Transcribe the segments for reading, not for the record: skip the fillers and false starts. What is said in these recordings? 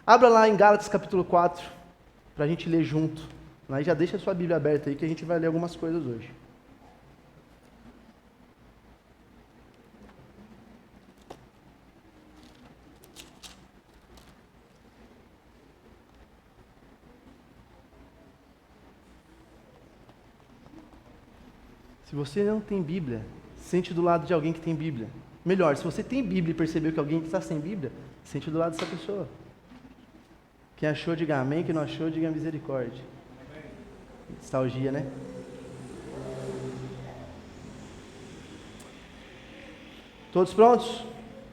Abra lá em Gálatas capítulo 4, para a gente ler junto. Aí já deixa a sua Bíblia aberta aí que a gente vai ler algumas coisas hoje. Se você não tem Bíblia, sente do lado de alguém que tem Bíblia. Melhor, se você tem Bíblia e percebeu que alguém está sem Bíblia, sente do lado dessa pessoa. Quem achou, diga amém. Quem não achou, diga misericórdia. Nostalgia, né? Todos prontos?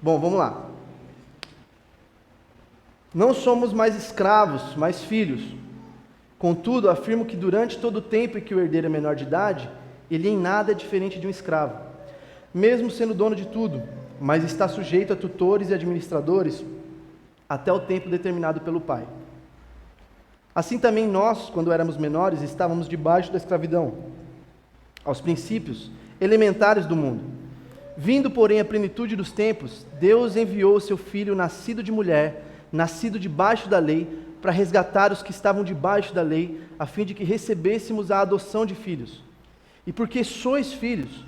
Bom, vamos lá. Não somos mais escravos, mas filhos. Contudo, afirmo que durante todo o tempo em que o herdeiro é menor de idade, ele em nada é diferente de um escravo, mesmo sendo dono de tudo, mas está sujeito a tutores e administradores até o tempo determinado pelo pai. Assim também nós, quando éramos menores, estávamos debaixo da escravidão, aos princípios elementares do mundo. Vindo, porém, à plenitude dos tempos, Deus enviou o seu Filho, nascido de mulher, nascido debaixo da lei, para resgatar os que estavam debaixo da lei, a fim de que recebêssemos a adoção de filhos. E porque sois filhos,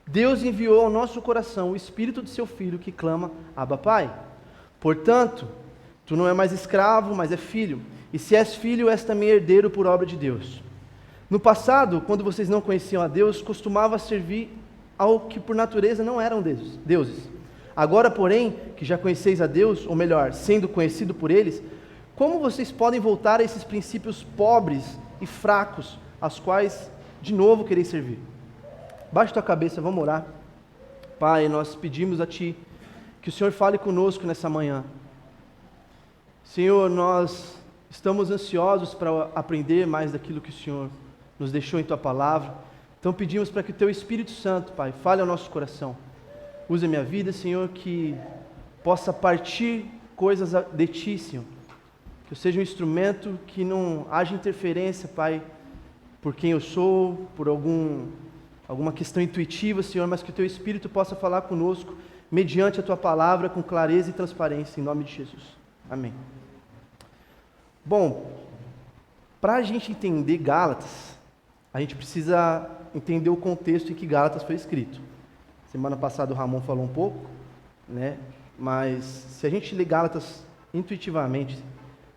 Deus enviou ao nosso coração o Espírito de seu Filho, que clama, Abba, Pai. Portanto, tu não és mais escravo, mas é filho. E se és filho, és também herdeiro por obra de Deus. No passado, quando vocês não conheciam a Deus, costumava servir ao que por natureza não eram deuses. Agora, porém, que já conheceis a Deus, ou melhor, sendo conhecido por eles, como vocês podem voltar a esses princípios pobres e fracos, aos quais de novo quereis servir? Baixa tua cabeça, vamos orar. Pai, nós pedimos a Ti que o Senhor fale conosco nessa manhã. Senhor, nós estamos ansiosos para aprender mais daquilo que o Senhor nos deixou em Tua palavra. Então pedimos para que o Teu Espírito Santo, Pai, fale ao nosso coração. Use a minha vida, Senhor, que possa partir coisas de Ti, Senhor. Que eu seja um instrumento que não haja interferência, Pai, por quem eu sou, por alguma questão intuitiva, Senhor, mas que o Teu Espírito possa falar conosco, mediante a Tua palavra, com clareza e transparência, em nome de Jesus. Amém. Bom, para a gente entender Gálatas, a gente precisa entender o contexto em que Gálatas foi escrito. Semana passada o Ramon falou um pouco, né? Mas se a gente lê Gálatas intuitivamente,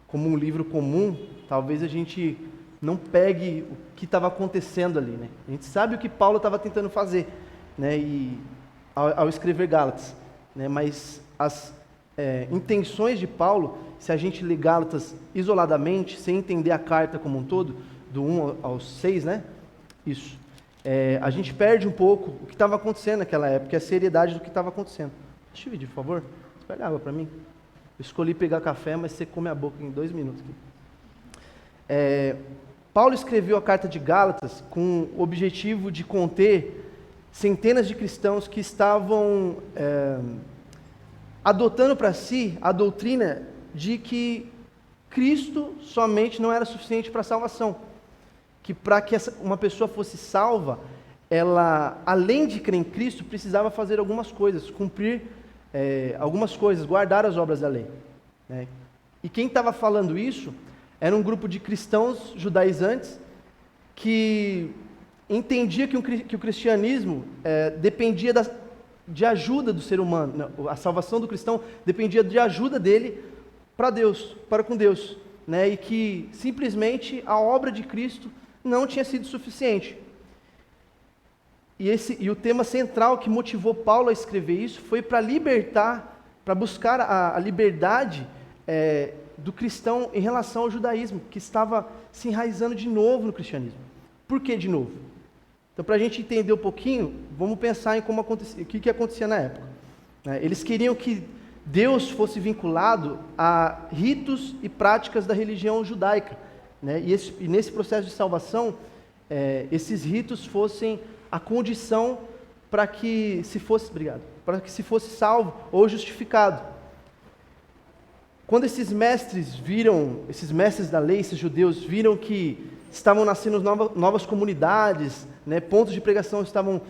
como um livro comum, talvez a gente não pegue o que estava acontecendo ali, né? A gente sabe o que Paulo estava tentando fazer, né? E ao escrever Gálatas, né? Mas as intenções de Paulo, se a gente lê Gálatas isoladamente, sem entender a carta como um todo, do 1 ao 6, né? Isso. A gente perde um pouco o que estava acontecendo naquela época, a seriedade do que estava acontecendo. Deixa eu pedir, por favor. Você pega água para mim? Eu escolhi pegar café, mas você come a boca em 2 minutos. Paulo escreveu a carta de Gálatas com o objetivo de conter centenas de cristãos que estavam adotando para si a doutrina de que Cristo somente não era suficiente para a salvação. Que para que uma pessoa fosse salva, ela, além de crer em Cristo, precisava fazer algumas coisas, cumprir algumas coisas, guardar as obras da lei, né? E quem estava falando isso era um grupo de cristãos judaizantes que entendia que o cristianismo dependia de ajuda do ser humano, a salvação do cristão dependia de ajuda dele para Deus, para com Deus, né? E que simplesmente a obra de Cristo não tinha sido suficiente. E o tema central que motivou Paulo a escrever isso foi para libertar, para buscar a liberdade do cristão em relação ao judaísmo, que estava se enraizando de novo no cristianismo. Por que de novo? Então, para a gente entender um pouquinho, vamos pensar em o que acontecia na época. Eles queriam que Deus fosse vinculado a ritos e práticas da religião judaica, né? E nesse processo de salvação, esses ritos fossem a condição para que se fosse salvo ou justificado. Quando esses mestres da lei, esses judeus, viram que estavam nascendo novas comunidades, né? Pontos de pregação estavam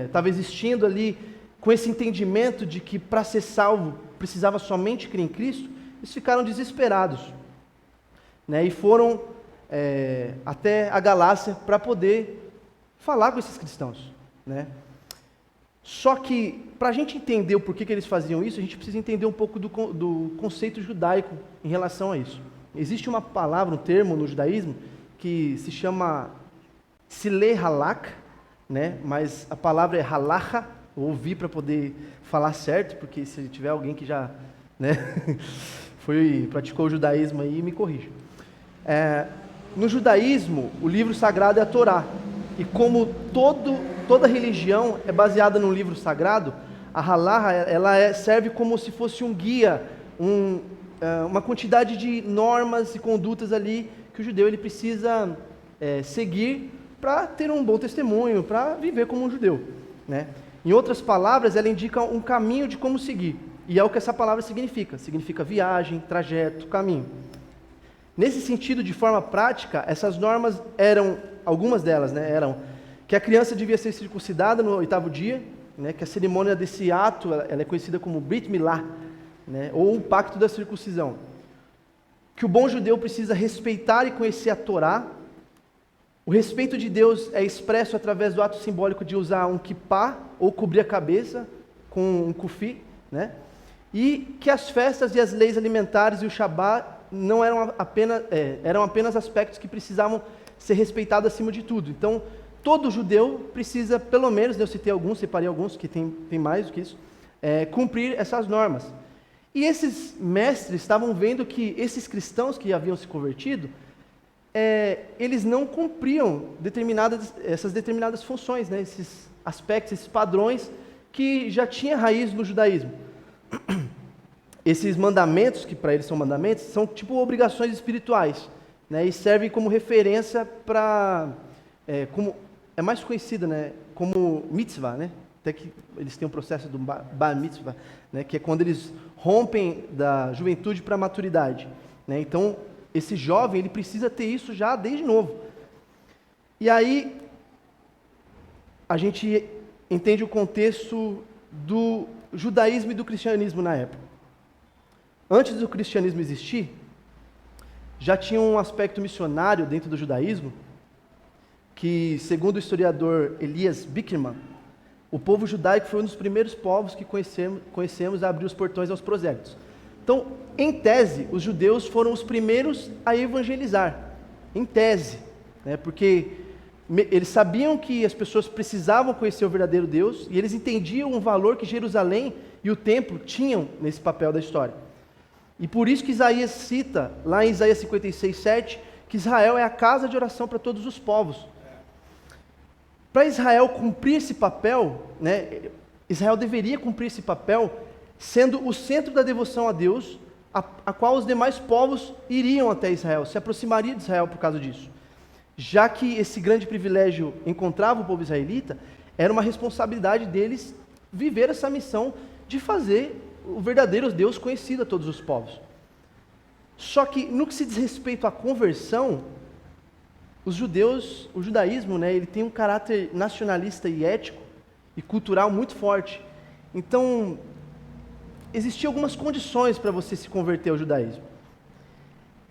estava existindo ali, com esse entendimento de que para ser salvo precisava somente crer em Cristo, eles ficaram desesperados, né? E foram até a Galácia para poder falar com esses cristãos, né? Só que, para a gente entender o porquê que eles faziam isso, a gente precisa entender um pouco do conceito judaico em relação a isso. Existe uma palavra, um termo no judaísmo, que se chama Sileh Halak, né? Mas a palavra é halacha. Eu ouvi para poder falar certo, porque se tiver alguém que já, né, praticou o judaísmo aí, me corrija. No judaísmo, o livro sagrado é a Torá. E como toda religião é baseada num livro sagrado, a halacha ela serve como se fosse um guia, uma quantidade de normas e condutas ali que o judeu ele precisa seguir para ter um bom testemunho, para viver como um judeu, né? Em outras palavras, ela indica um caminho de como seguir. E é o que essa palavra significa. Significa viagem, trajeto, caminho. Nesse sentido, de forma prática, essas normas eram, algumas delas, né, eram que a criança devia ser circuncidada no 8º dia, né, que a cerimônia desse ato ela é conhecida como Brit Milá, né, ou o pacto da circuncisão. Que o bom judeu precisa respeitar e conhecer a Torá. O respeito de Deus é expresso através do ato simbólico de usar um kippá, ou cobrir a cabeça com um kufi, né? E que as festas e as leis alimentares e o Shabat não eram apenas aspectos que precisavam ser respeitados acima de tudo. Então, todo judeu precisa, pelo menos, eu citei alguns, separei alguns, que tem mais do que isso, cumprir essas normas. E esses mestres estavam vendo que esses cristãos que haviam se convertido, eles não cumpriam essas determinadas funções, né? Esses aspectos, esses padrões que já tinha raiz no judaísmo. Esses mandamentos, que para eles são mandamentos, são tipo obrigações espirituais, né? E servem como referência para, como é mais conhecida, né? Como mitzvah, né? Até que eles têm um processo do bar mitzvah, né? Que é quando eles rompem da juventude para a maturidade, né? Então, esse jovem, ele precisa ter isso já desde novo. E aí, a gente entende o contexto do judaísmo e do cristianismo na época. Antes do cristianismo existir, já tinha um aspecto missionário dentro do judaísmo, que, segundo o historiador Elias Bickerman, o povo judaico foi um dos primeiros povos que conhecemos a abrir os portões aos prosélitos. Então, em tese, os judeus foram os primeiros a evangelizar, em tese, né? Porque eles sabiam que as pessoas precisavam conhecer o verdadeiro Deus e eles entendiam o valor que Jerusalém e o templo tinham nesse papel da história. E por isso que Isaías cita, lá em Isaías 56:7, que Israel é a casa de oração para todos os povos. Para Israel cumprir esse papel, né, Israel deveria cumprir esse papel sendo o centro da devoção a Deus, a qual os demais povos iriam até Israel, se aproximariam de Israel por causa disso. Já que esse grande privilégio encontrava o povo israelita, era uma responsabilidade deles viver essa missão de fazer o verdadeiro Deus conhecido a todos os povos. Só que no que se diz respeito à conversão, os judeus, o judaísmo, né, ele tem um caráter nacionalista e ético e cultural muito forte. Então, existiam algumas condições para você se converter ao judaísmo.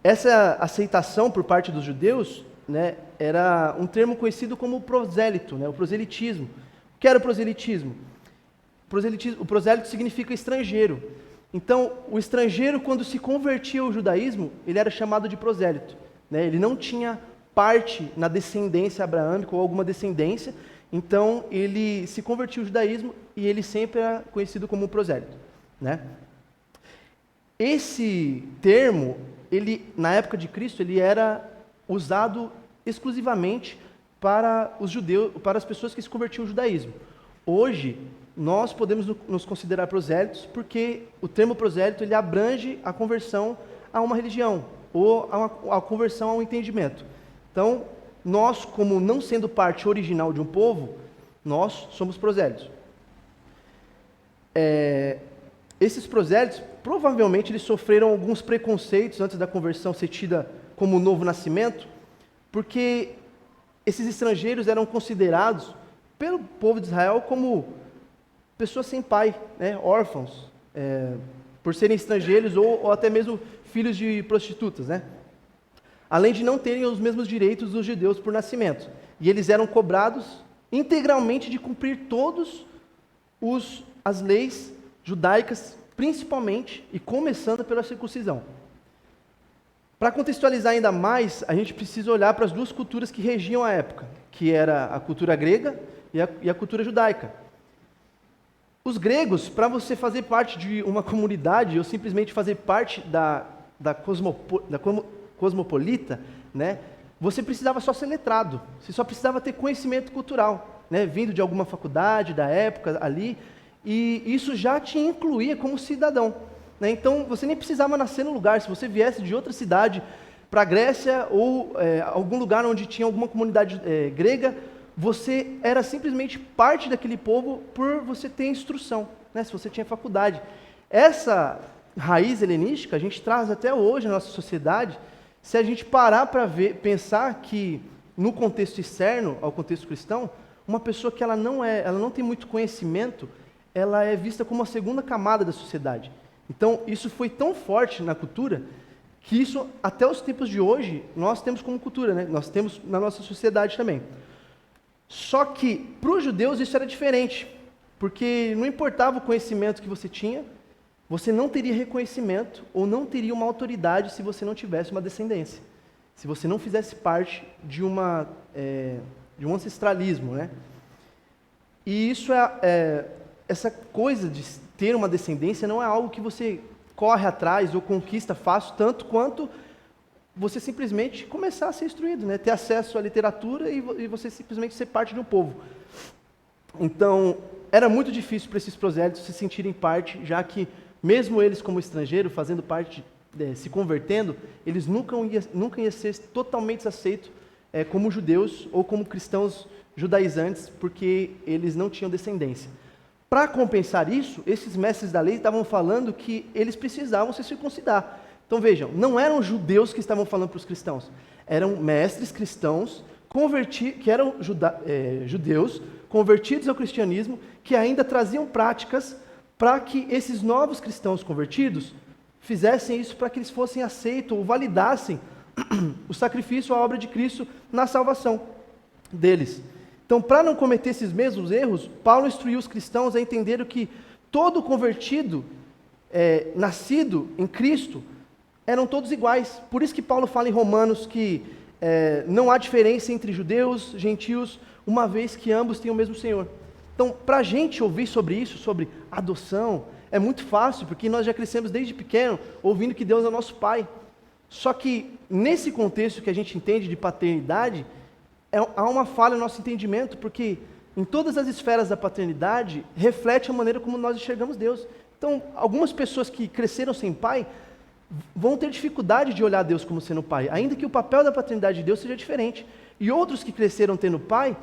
Essa aceitação por parte dos judeus, né, era um termo conhecido como prosélito, né, o proselitismo. O que era o proselitismo? O prosélito significa estrangeiro. Então, o estrangeiro, quando se convertia ao judaísmo, ele era chamado de prosélito, né? Ele não tinha parte na descendência abraâmica ou alguma descendência, então ele se convertia ao judaísmo e ele sempre era conhecido como prosélito, né? Esse termo, ele, na época de Cristo, ele era usado exclusivamente para os judeus, para as pessoas que se convertiam ao judaísmo. Hoje, nós podemos nos considerar prosélitos porque o termo prosélito ele abrange a conversão a uma religião ou a conversão a um entendimento. Então, nós, como não sendo parte original de um povo, nós somos prosélitos. Esses prosélitos, provavelmente, eles sofreram alguns preconceitos antes da conversão ser tida como novo nascimento, porque esses estrangeiros eram considerados pelo povo de Israel como pessoas sem pai, né, órfãos, por serem estrangeiros ou até mesmo filhos de prostitutas, né? Além de não terem os mesmos direitos dos judeus por nascimento. E eles eram cobrados integralmente de cumprir todas as leis judaicas, principalmente e começando pela circuncisão. Para contextualizar ainda mais, a gente precisa olhar para as duas culturas que regiam a época, que era a cultura grega e a cultura judaica. Os gregos, para você fazer parte de uma comunidade, ou simplesmente fazer parte da cosmopolita, né, você precisava só ser letrado, você só precisava ter conhecimento cultural, né, vindo de alguma faculdade da época ali, e isso já te incluía como cidadão. Né? Então, você nem precisava nascer no lugar, se você viesse de outra cidade para a Grécia ou algum lugar onde tinha alguma comunidade grega, você era simplesmente parte daquele povo por você ter instrução, né? Se você tinha faculdade. Essa raiz helenística a gente traz até hoje na nossa sociedade, se a gente parar para pensar que no contexto externo ao contexto cristão, uma pessoa que ela não tem muito conhecimento, ela é vista como a segunda camada da sociedade. Então, isso foi tão forte na cultura, que isso, até os tempos de hoje, nós temos como cultura, né? Nós temos na nossa sociedade também. Só que, para os judeus, isso era diferente, porque não importava o conhecimento que você tinha, você não teria reconhecimento ou não teria uma autoridade se você não tivesse uma descendência, se você não fizesse parte de um ancestralismo, né? E isso essa coisa de ter uma descendência não é algo que você corre atrás ou conquista fácil, tanto quanto você simplesmente começar a ser instruído, né? Ter acesso à literatura e você simplesmente ser parte de um povo. Então, era muito difícil para esses prosélitos se sentirem parte, já que, mesmo eles como estrangeiro, fazendo parte, se convertendo, eles nunca iam ser totalmente aceitos como judeus ou como cristãos judaizantes, porque eles não tinham descendência. Para compensar isso, esses mestres da lei estavam falando que eles precisavam se circuncidar. Então vejam, não eram judeus que estavam falando para os cristãos, eram mestres cristãos que eram judeus convertidos ao cristianismo, que ainda traziam práticas para que esses novos cristãos convertidos fizessem isso para que eles fossem aceitos ou validassem o sacrifício, a obra de Cristo na salvação deles. Então, para não cometer esses mesmos erros, Paulo instruiu os cristãos a entenderem que todo convertido, nascido em Cristo, eram todos iguais. Por isso que Paulo fala em Romanos que não há diferença entre judeus, gentios, uma vez que ambos têm o mesmo Senhor. Então, para a gente ouvir sobre isso, sobre adoção, é muito fácil, porque nós já crescemos desde pequeno ouvindo que Deus é o nosso Pai. Só que, nesse contexto que a gente entende de paternidade, há uma falha no nosso entendimento, porque em todas as esferas da paternidade, reflete a maneira como nós enxergamos Deus. Então, algumas pessoas que cresceram sem pai, vão ter dificuldade de olhar Deus como sendo pai, ainda que o papel da paternidade de Deus seja diferente. E outros que cresceram tendo pai,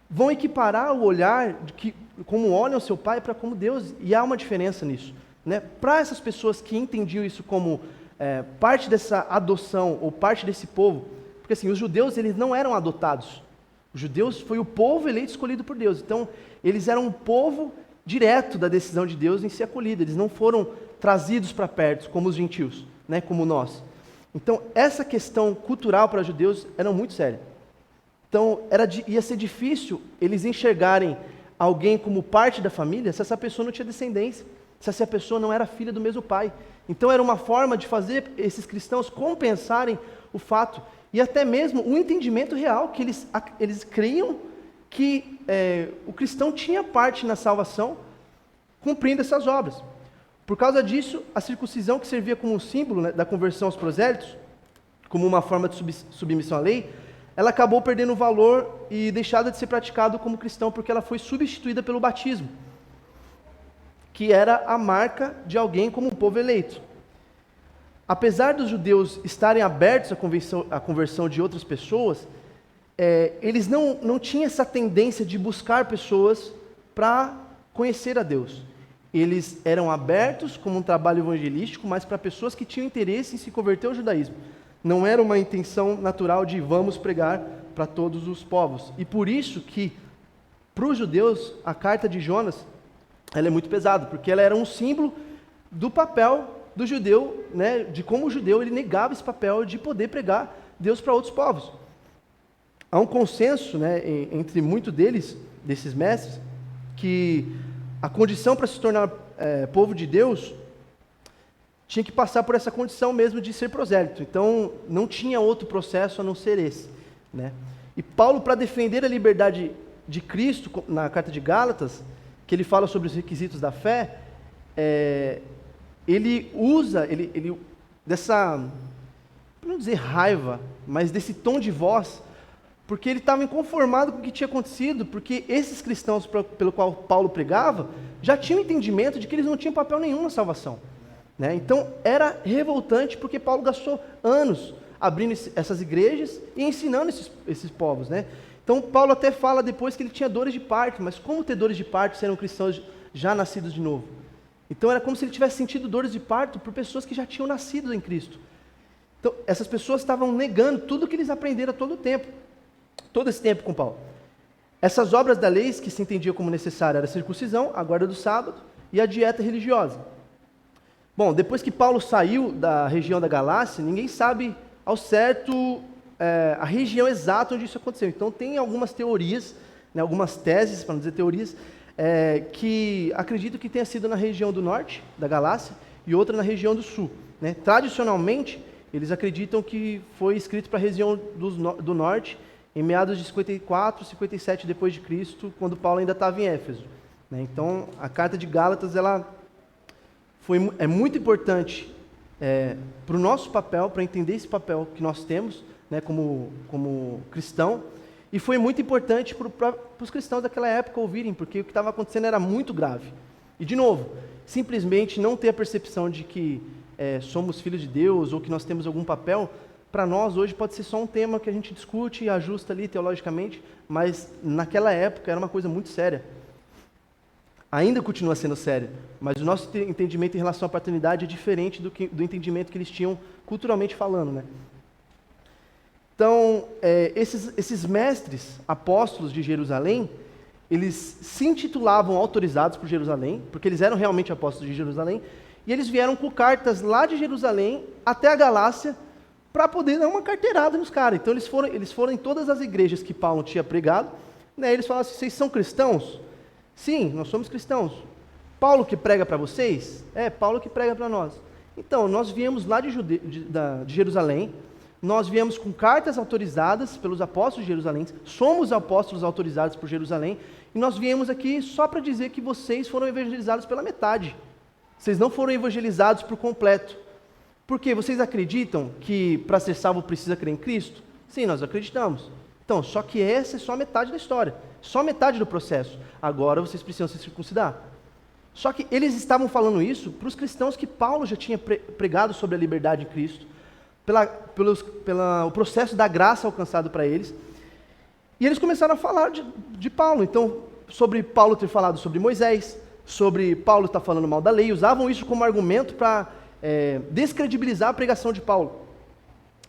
vão equiparar o olhar, como olham seu pai, para como Deus, e há uma diferença nisso. Né? Para essas pessoas que entendiam isso como parte dessa adoção, ou parte desse povo, porque assim, os judeus eles não eram adotados, os judeus foi o povo eleito escolhido por Deus, então eles eram um povo direto da decisão de Deus em ser acolhido, eles não foram trazidos para perto, como os gentios, né, como nós. Então, essa questão cultural para os judeus era muito séria. Então, ia ser difícil eles enxergarem alguém como parte da família se essa pessoa não tinha descendência, se essa pessoa não era filha do mesmo pai. Então, era uma forma de fazer esses cristãos compensarem o fato, e até mesmo o entendimento real, que eles criam que o cristão tinha parte na salvação, cumprindo essas obras. Por causa disso, a circuncisão, que servia como um símbolo, né, da conversão aos prosélitos, como uma forma de submissão à lei, ela acabou perdendo valor e deixada de ser praticada como cristão, porque ela foi substituída pelo batismo, que era a marca de alguém como um povo eleito. Apesar dos judeus estarem abertos à conversão de outras pessoas, eles não tinham essa tendência de buscar pessoas para conhecer a Deus. Eles eram abertos como um trabalho evangelístico, mas para pessoas que tinham interesse em se converter ao judaísmo. Não era uma intenção natural de vamos pregar para todos os povos. E por isso que, para os judeus, a carta de Jonas ela é muito pesada, porque ela era um símbolo do papel do judeu, né, de como o judeu ele negava esse papel de poder pregar Deus para outros povos. Há um consenso, né, entre muitos desses mestres, que a condição para se tornar povo de Deus tinha que passar por essa condição mesmo de ser prosélito. Então, não tinha outro processo a não ser esse, né? E Paulo, para defender a liberdade de Cristo, na carta de Gálatas, que ele fala sobre os requisitos da fé, ele usa dessa, não dizer raiva, mas desse tom de voz, porque ele estava inconformado com o que tinha acontecido, porque esses cristãos pelo qual Paulo pregava, já tinham entendimento de que eles não tinham papel nenhum na salvação, né? Então, era revoltante, porque Paulo gastou anos abrindo essas igrejas e ensinando esses povos, né? Então, Paulo até fala depois que ele tinha dores de parto, mas como ter dores de parto se eram cristãos já nascidos de novo? Então, era como se ele tivesse sentido dores de parto por pessoas que já tinham nascido em Cristo. Então, essas pessoas estavam negando tudo que eles aprenderam todo esse tempo com Paulo. Essas obras da lei que se entendia como necessária era a circuncisão, a guarda do sábado e a dieta religiosa. Bom, depois que Paulo saiu da região da Galácia, ninguém sabe ao certo a região exata onde isso aconteceu. Então, tem algumas teorias, né, algumas teses, para não dizer teorias, que acredito que tenha sido na região do norte da Galácia e outra na região do sul, né? Tradicionalmente, eles acreditam que foi escrito para a região do norte em meados de 54, 57 depois de Cristo, quando Paulo ainda estava em Éfeso, né? Então, a carta de Gálatas é muito importante para o nosso papel, para entender esse papel que nós temos, né, como cristão, e foi muito importante para os cristãos daquela época ouvirem, porque o que estava acontecendo era muito grave. E, de novo, simplesmente não ter a percepção de que somos filhos de Deus ou que nós temos algum papel, para nós hoje pode ser só um tema que a gente discute e ajusta ali teologicamente, mas naquela época era uma coisa muito séria. Ainda continua sendo séria, mas o nosso entendimento em relação à paternidade é diferente do entendimento que eles tinham culturalmente falando, né? Então, esses mestres apóstolos de Jerusalém, eles se intitulavam autorizados por Jerusalém, porque eles eram realmente apóstolos de Jerusalém, e eles vieram com cartas lá de Jerusalém até a Galácia para poder dar uma carteirada nos caras. Então, eles foram em todas as igrejas que Paulo tinha pregado, né? Eles falaram assim: vocês são cristãos? Sim, nós somos cristãos. Paulo que prega para vocês? Paulo que prega para nós. Então, nós viemos lá de Jerusalém, nós viemos com cartas autorizadas pelos apóstolos de Jerusalém, somos apóstolos autorizados por Jerusalém, e nós viemos aqui só para dizer que vocês foram evangelizados pela metade. Vocês não foram evangelizados por completo. Por quê? Vocês acreditam que para ser salvo precisa crer em Cristo? Sim, nós acreditamos. Então, só que essa é só metade da história, só metade do processo. Agora vocês precisam se circuncidar. Só que eles estavam falando isso para os cristãos que Paulo já tinha pregado sobre a liberdade em Cristo, pelo processo da graça alcançado para eles. E eles começaram a falar de Paulo. Então, sobre Paulo ter falado sobre Moisés, sobre Paulo estar falando mal da lei, usavam isso como argumento para descredibilizar a pregação de Paulo,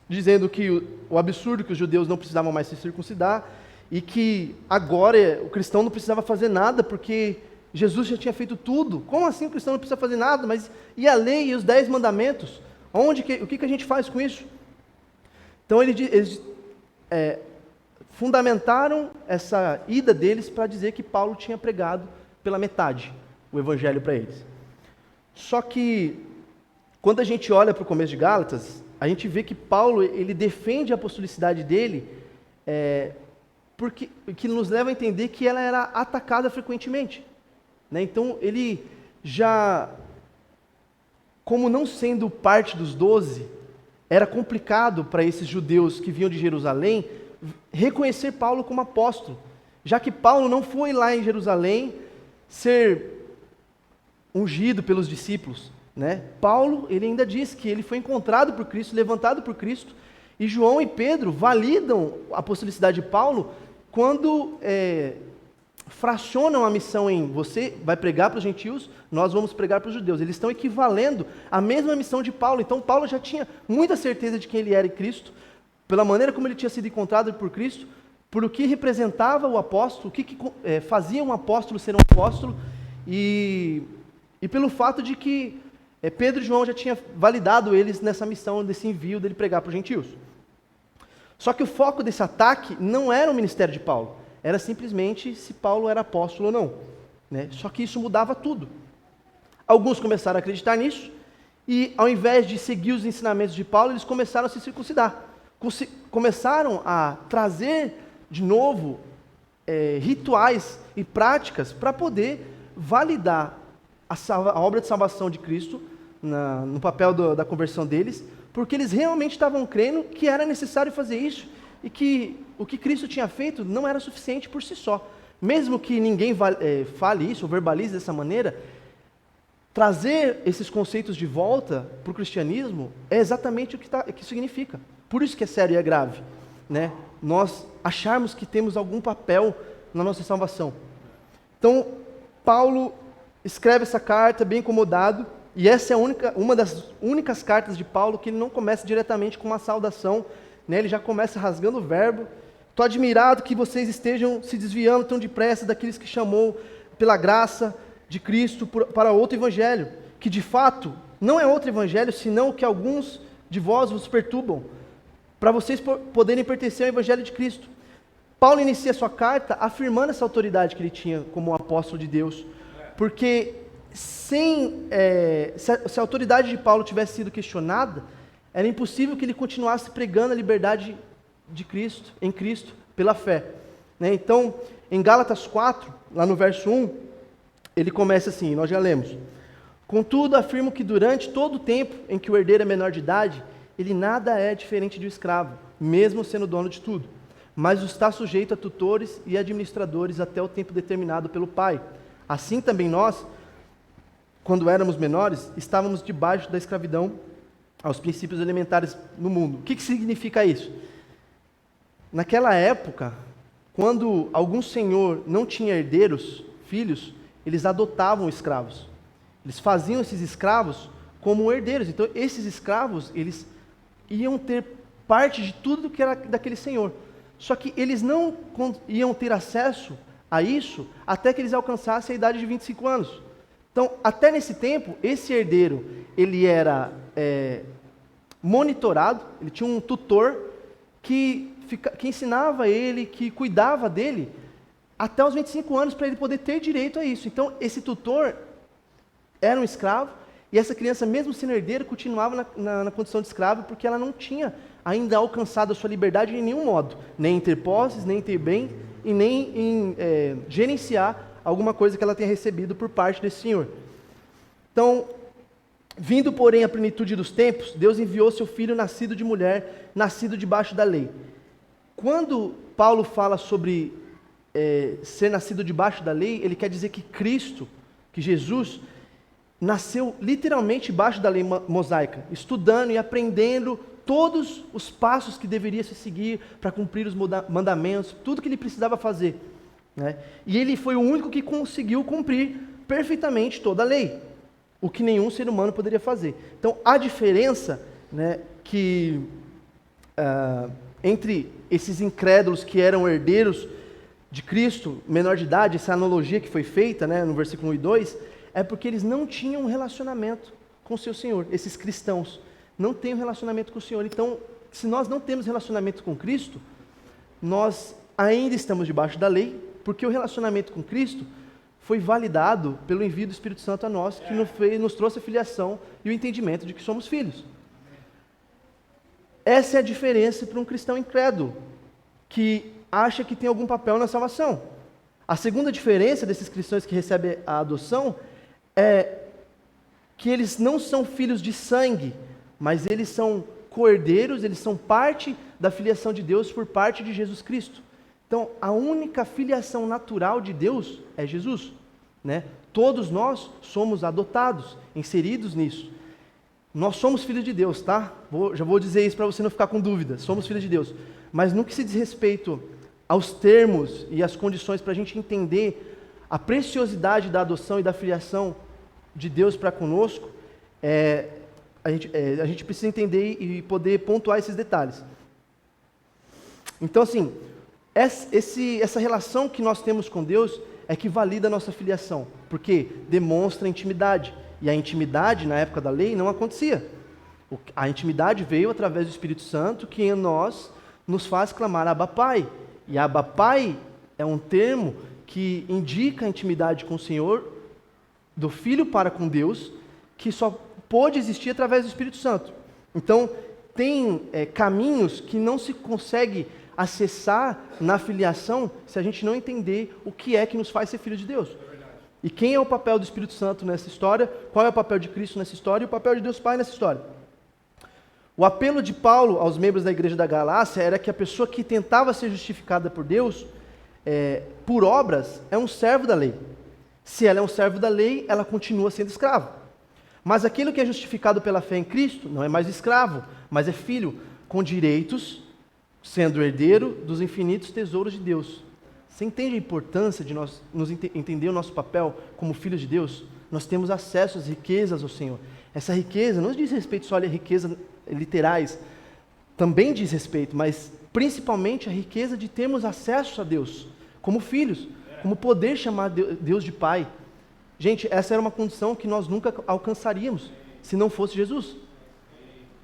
dizendo que o absurdo que os judeus não precisavam mais se circuncidar e que agora o cristão não precisava fazer nada porque Jesus já tinha feito tudo. Como assim o cristão não precisa fazer nada? Mas e a lei e os 10 mandamentos? O que a gente faz com isso? Então eles fundamentaram essa ida deles para dizer que Paulo tinha pregado pela metade o evangelho para eles. Só que quando a gente olha para o começo de Gálatas, a gente vê que Paulo ele defende a apostolicidade dele, porque que nos leva a entender que ela era atacada frequentemente, né? Então ele já, como não sendo parte dos 12, era complicado para esses judeus que vinham de Jerusalém reconhecer Paulo como apóstolo, já que Paulo não foi lá em Jerusalém ser ungido pelos discípulos, né? Paulo, ele ainda diz que ele foi encontrado por Cristo, levantado por Cristo, e João e Pedro validam a apostolicidade de Paulo quando fracionam a missão em você vai pregar para os gentios, nós vamos pregar para os judeus. Eles estão equivalendo à mesma missão de Paulo. Então Paulo já tinha muita certeza de quem ele era em Cristo, pela maneira como ele tinha sido encontrado por Cristo, por o que representava o apóstolo, o que fazia um apóstolo ser um apóstolo, e pelo fato de que Pedro e João já tinham validado eles nessa missão, desse envio dele pregar para os gentios. Só que o foco desse ataque não era o ministério de Paulo, era simplesmente se Paulo era apóstolo ou não, né? Só que isso mudava tudo. Alguns começaram a acreditar nisso, e ao invés de seguir os ensinamentos de Paulo, eles começaram a se circuncidar. Começaram a trazer de novo rituais e práticas para poder validar a obra de salvação de Cristo no papel da conversão deles, porque eles realmente estavam crendo que era necessário fazer isso e que o que Cristo tinha feito não era suficiente por si só. Mesmo que ninguém fale isso ou verbalize dessa maneira, trazer esses conceitos de volta para o cristianismo é exatamente o que significa. Por isso que é sério e é grave, né? Nós acharmos que temos algum papel na nossa salvação. Então, Paulo escreve essa carta bem incomodado, e essa é uma das únicas cartas de Paulo que ele não começa diretamente com uma saudação, né? Ele já começa rasgando o verbo. Estou admirado que vocês estejam se desviando tão depressa daqueles que chamou pela graça de Cristo para outro evangelho, que de fato não é outro evangelho, senão que alguns de vós vos perturbam, para vocês poderem pertencer ao evangelho de Cristo. Paulo inicia sua carta afirmando essa autoridade que ele tinha como apóstolo de Deus, porque se a autoridade de Paulo tivesse sido questionada, era impossível que ele continuasse pregando a liberdade de Cristo, em Cristo, pela fé, né? Então, em Gálatas 4, lá no verso 1, ele começa assim, nós já lemos: contudo, afirmo que durante todo o tempo em que o herdeiro é menor de idade, ele nada é diferente de um escravo, mesmo sendo dono de tudo, mas está sujeito a tutores e administradores até o tempo determinado pelo pai. Assim também nós, quando éramos menores, estávamos debaixo da escravidão aos princípios elementares no mundo. O que significa isso? Naquela época, quando algum senhor não tinha herdeiros, filhos, eles adotavam escravos. Eles faziam esses escravos como herdeiros. Então, esses escravos, eles iam ter parte de tudo que era daquele senhor. Só que eles não iam ter acesso a isso até que eles alcançassem a idade de 25 anos. Então, até nesse tempo, esse herdeiro, ele era monitorado, ele tinha um tutor que ensinava ele, que cuidava dele, até os 25 anos, para ele poder ter direito a isso. Então, esse tutor era um escravo, e essa criança, mesmo sendo herdeira, continuava na condição de escravo, porque ela não tinha ainda alcançado a sua liberdade em nenhum modo, nem em ter posses, nem em ter bem, e nem em gerenciar alguma coisa que ela tenha recebido por parte desse senhor. Então, vindo, porém, à plenitude dos tempos, Deus enviou seu filho nascido de mulher, nascido debaixo da lei. Quando Paulo fala sobre ser nascido debaixo da lei, ele quer dizer que Cristo, que Jesus, nasceu literalmente debaixo da lei mosaica, estudando e aprendendo todos os passos que deveria se seguir para cumprir os mandamentos, tudo que ele precisava fazer, né? E ele foi o único que conseguiu cumprir perfeitamente toda a lei, o que nenhum ser humano poderia fazer. Então, a diferença, né, entre esses incrédulos que eram herdeiros de Cristo, menor de idade, essa analogia que foi feita, né, no versículo 1 e 2, é porque eles não tinham um relacionamento com o seu Senhor. Esses cristãos não têm um relacionamento com o Senhor. Então, se nós não temos relacionamento com Cristo, nós ainda estamos debaixo da lei, porque o relacionamento com Cristo foi validado pelo envio do Espírito Santo a nós, que nos trouxe a filiação e o entendimento de que somos filhos. Essa é a diferença para um cristão incrédulo, que acha que tem algum papel na salvação. A segunda diferença desses cristãos que recebem a adoção é que eles não são filhos de sangue, mas eles são co-herdeiros, eles são parte da filiação de Deus por parte de Jesus Cristo. Então, a única filiação natural de Deus é Jesus, né? Todos nós somos adotados, inseridos nisso. Nós somos filhos de Deus, tá? Já vou dizer isso para você não ficar com dúvida. Somos filhos de Deus. Mas no que se diz respeito aos termos e às condições para a gente entender a preciosidade da adoção e da filiação de Deus para conosco, a gente precisa entender e poder pontuar esses detalhes. Então, assim, essa relação que nós temos com Deus é que valida a nossa filiação, porque demonstra intimidade. E a intimidade, na época da lei, não acontecia. A intimidade veio através do Espírito Santo, que em nós nos faz clamar Abba Pai. E Abba Pai é um termo que indica a intimidade com o Senhor, do Filho para com Deus, que só pôde existir através do Espírito Santo. Então, tem caminhos que não se consegue acessar na filiação se a gente não entender o que é que nos faz ser filho de Deus. E quem é o papel do Espírito Santo nessa história, qual é o papel de Cristo nessa história e o papel de Deus Pai nessa história. O apelo de Paulo aos membros da igreja da Galácia era que a pessoa que tentava ser justificada por Deus, por obras, é um servo da lei. Se ela é um servo da lei, ela continua sendo escravo. Mas aquele que é justificado pela fé em Cristo não é mais escravo, mas é filho, com direitos, sendo herdeiro dos infinitos tesouros de Deus. Você entende a importância de nós entender o nosso papel como filhos de Deus? Nós temos acesso às riquezas ao Senhor. Essa riqueza não diz respeito só a riquezas literais, também diz respeito, mas principalmente a riqueza de termos acesso a Deus, como filhos, como poder chamar Deus de Pai. Gente, essa era uma condição que nós nunca alcançaríamos se não fosse Jesus.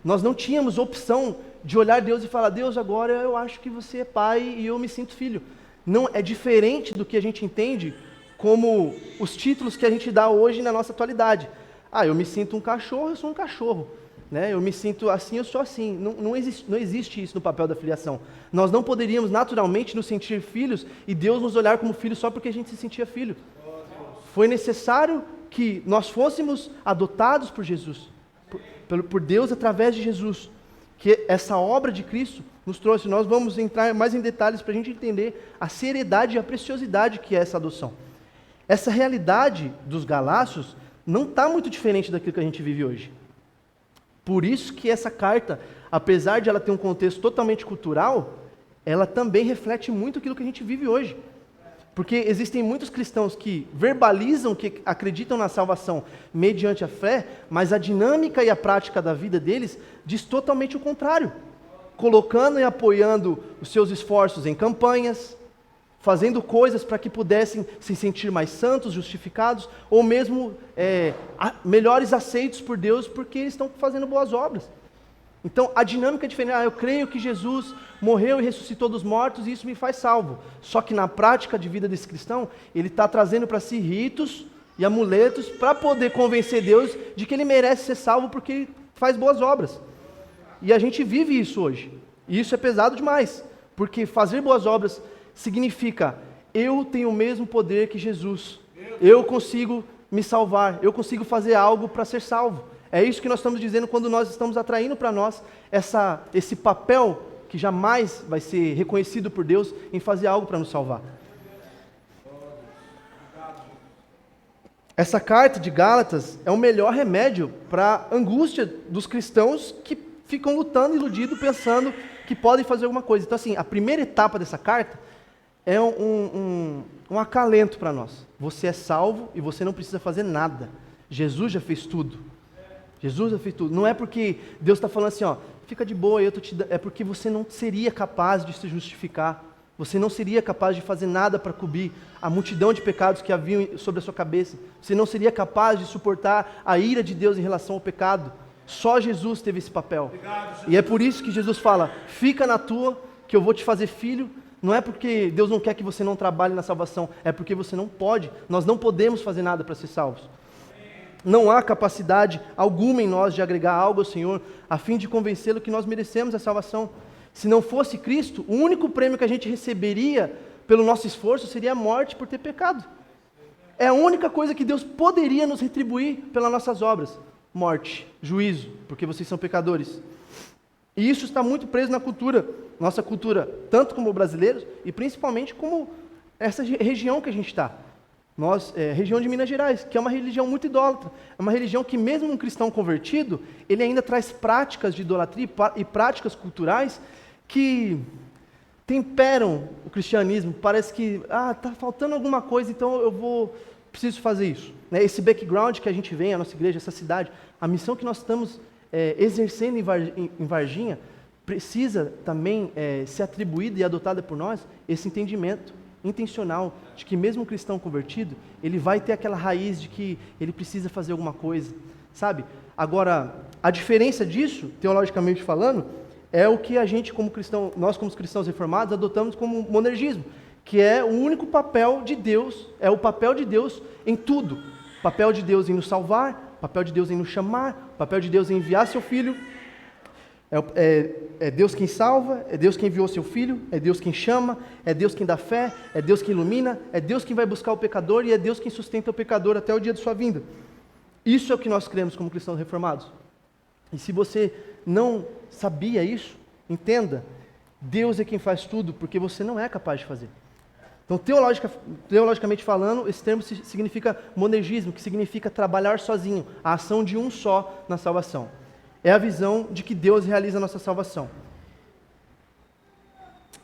Nós não tínhamos opção de olhar Deus e falar: Deus, agora eu acho que você é pai e eu me sinto filho. Não, é diferente do que a gente entende como os títulos que a gente dá hoje na nossa atualidade. Eu me sinto um cachorro, eu sou um cachorro. Né? Eu me sinto assim, eu sou assim. Não existe isso no papel da filiação. Nós não poderíamos naturalmente nos sentir filhos e Deus nos olhar como filhos só porque a gente se sentia filho. Foi necessário que nós fôssemos adotados por Jesus, por Deus através de Jesus, que essa obra de Cristo nos trouxe. Nós vamos entrar mais em detalhes para a gente entender a seriedade e a preciosidade que é essa adoção. Essa realidade dos galácios não está muito diferente daquilo que a gente vive hoje. Por isso que essa carta, apesar de ela ter um contexto totalmente cultural, ela também reflete muito aquilo que a gente vive hoje. Porque existem muitos cristãos que verbalizam que acreditam na salvação mediante a fé, mas a dinâmica e a prática da vida deles diz totalmente o contrário. Colocando e apoiando os seus esforços em campanhas, fazendo coisas para que pudessem se sentir mais santos, justificados, ou mesmo melhores aceitos por Deus porque eles estão fazendo boas obras. Então, a dinâmica é diferente. Eu creio que Jesus morreu e ressuscitou dos mortos e isso me faz salvo. Só que na prática de vida desse cristão, ele está trazendo para si ritos e amuletos para poder convencer Deus de que ele merece ser salvo porque ele faz boas obras. E a gente vive isso hoje. E isso é pesado demais, porque fazer boas obras significa: eu tenho o mesmo poder que Jesus. Eu consigo me salvar, eu consigo fazer algo para ser salvo. É isso que nós estamos dizendo quando nós estamos atraindo para nós esse papel que jamais vai ser reconhecido por Deus em fazer algo para nos salvar. Essa carta de Gálatas é o melhor remédio para a angústia dos cristãos que ficam lutando, iludidos, pensando que podem fazer alguma coisa. Então, assim, a primeira etapa dessa carta é um acalento para nós. Você é salvo e você não precisa fazer nada. Jesus já fez tudo. Jesus já fez tudo. Não é porque Deus está falando assim, fica de boa, é porque você não seria capaz de se justificar. Você não seria capaz de fazer nada para cobrir a multidão de pecados que haviam sobre a sua cabeça. Você não seria capaz de suportar a ira de Deus em relação ao pecado. Só Jesus teve esse papel. E é por isso que Jesus fala: fica na tua, que eu vou te fazer filho. Não é porque Deus não quer que você não trabalhe na salvação, é porque você não pode. Nós não podemos fazer nada para ser salvos. Não há capacidade alguma em nós de agregar algo ao Senhor a fim de convencê-lo que nós merecemos a salvação. Se não fosse Cristo, o único prêmio que a gente receberia pelo nosso esforço seria a morte por ter pecado. É a única coisa que Deus poderia nos retribuir pelas nossas obras: morte, juízo, porque vocês são pecadores. E isso está muito preso na cultura, nossa cultura, tanto como brasileiros e principalmente como essa região que a gente está. Região de Minas Gerais, que é uma religião muito idólatra, é uma religião que mesmo um cristão convertido, ele ainda traz práticas de idolatria e práticas culturais que temperam o cristianismo. Parece que, está faltando alguma coisa, então preciso fazer isso. Esse background que a gente vem, a nossa igreja, essa cidade, a missão que nós estamos exercendo em Varginha, precisa também ser atribuída e adotada por nós esse entendimento. intencional, de que mesmo um cristão convertido, ele vai ter aquela raiz de que ele precisa fazer alguma coisa, sabe? Agora, a diferença disso, teologicamente falando, é o que a gente como cristão, nós como cristãos reformados, adotamos como monergismo, que é o único papel de Deus, é o papel de Deus em tudo. O papel de Deus em nos salvar, o papel de Deus em nos chamar, o papel de Deus em enviar seu Filho. É Deus quem salva, é Deus quem enviou seu Filho, é Deus quem chama, é Deus quem dá fé, é Deus quem ilumina, é Deus quem vai buscar o pecador e é Deus quem sustenta o pecador até o dia de sua vinda. Isso é o que nós cremos como cristãos reformados. E se você não sabia isso, entenda, Deus é quem faz tudo, porque você não é capaz de fazer. Então, teologicamente falando, esse termo significa monergismo, que significa trabalhar sozinho, a ação de um só na salvação. É a visão de que Deus realiza a nossa salvação.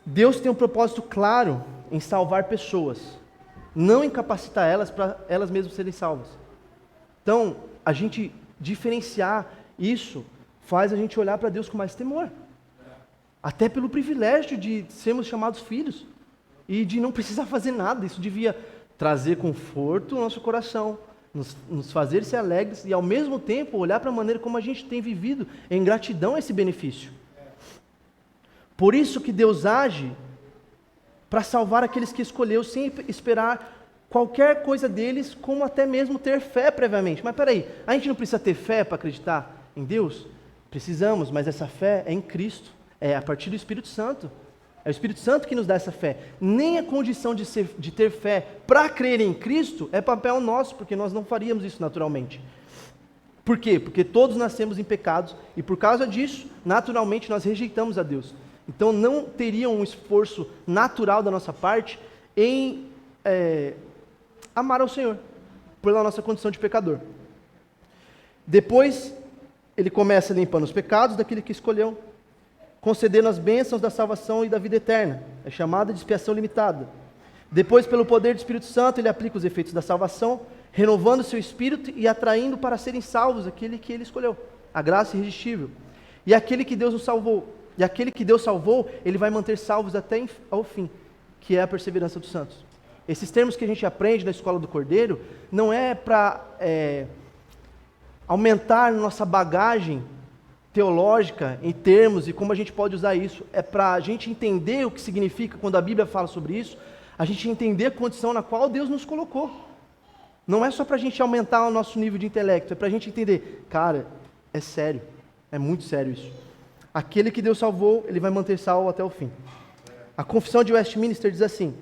Deus tem um propósito claro em salvar pessoas, não em capacitar elas para elas mesmas serem salvas. Então, a gente diferenciar isso faz a gente olhar para Deus com mais temor. Até pelo privilégio de sermos chamados filhos e de não precisar fazer nada. Isso devia trazer conforto ao nosso coração, nos fazer ser alegres e ao mesmo tempo olhar para a maneira como a gente tem vivido em gratidão a esse benefício. Por isso que Deus age para salvar aqueles que escolheu sem esperar qualquer coisa deles, como até mesmo ter fé previamente. Mas peraí, a gente não precisa ter fé para acreditar em Deus? Precisamos, mas essa fé é em Cristo, é a partir do Espírito Santo. É o Espírito Santo que nos dá essa fé. Nem a condição de ter fé para crer em Cristo é papel nosso, porque nós não faríamos isso naturalmente. Por quê? Porque todos nascemos em pecados e por causa disso, naturalmente nós rejeitamos a Deus. Então não teria um esforço natural da nossa parte em amar ao Senhor, pela nossa condição de pecador. Depois, ele começa limpando os pecados daquele que escolheu, concedendo as bênçãos da salvação e da vida eterna. É chamada de expiação limitada. Depois, pelo poder do Espírito Santo, ele aplica os efeitos da salvação, renovando o seu espírito e atraindo para serem salvos aquele que ele escolheu. A graça irresistível. E aquele que Deus nos salvou. E aquele que Deus salvou, ele vai manter salvos até ao fim, que é a perseverança dos santos. Esses termos que a gente aprende na escola do Cordeiro, não é para aumentar nossa bagagem teológica em termos e como a gente pode usar isso. É para a gente entender o que significa quando a Bíblia fala sobre isso, a gente entender a condição na qual Deus nos colocou. Não é só para a gente aumentar o nosso nível de intelecto, é para a gente entender, cara, é sério, é muito sério isso. Aquele que Deus salvou, ele vai manter salvo até o fim. A confissão de Westminster diz assim: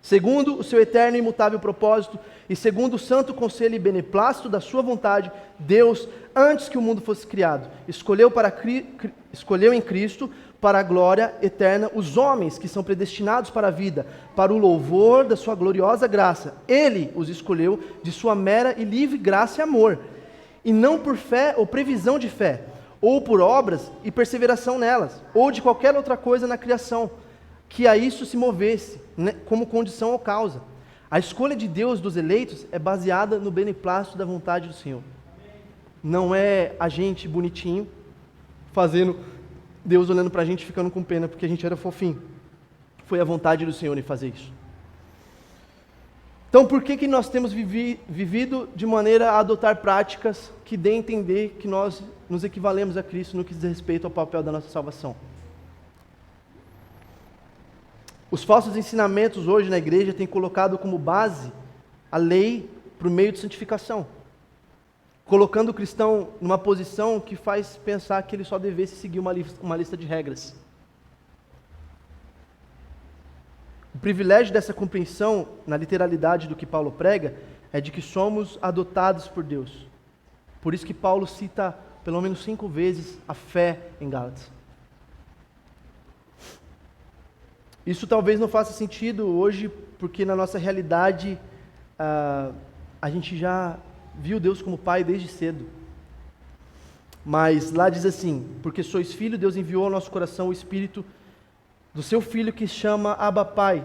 segundo o seu eterno e imutável propósito, e segundo o santo conselho e beneplácito da sua vontade, Deus, antes que o mundo fosse criado, escolheu em Cristo, para a glória eterna, os homens que são predestinados para a vida, para o louvor da sua gloriosa graça. Ele os escolheu de sua mera e livre graça e amor, e não por fé ou previsão de fé, ou por obras e perseveração nelas, ou de qualquer outra coisa na criação, que a isso se movesse, né, como condição ou causa. A escolha de Deus dos eleitos é baseada no beneplácito da vontade do Senhor. Não é a gente bonitinho, fazendo, Deus olhando para a gente ficando com pena, porque a gente era fofinho. Foi a vontade do Senhor em fazer isso. Então, por que nós temos vivido de maneira a adotar práticas que dêem a entender que nós nos equivalemos a Cristo no que diz respeito ao papel da nossa salvação? Os falsos ensinamentos hoje na igreja têm colocado como base a lei por meio de santificação, colocando o cristão numa posição que faz pensar que ele só devesse seguir uma lista de regras. O privilégio dessa compreensão, na literalidade do que Paulo prega, é de que somos adotados por Deus. Por isso que Paulo cita pelo menos 5 vezes a fé em Gálatas. Isso talvez não faça sentido hoje, porque na nossa realidade a gente já viu Deus como Pai desde cedo. Mas lá diz assim: porque sois filho, Deus enviou ao nosso coração o Espírito do seu Filho que chama Abba Pai.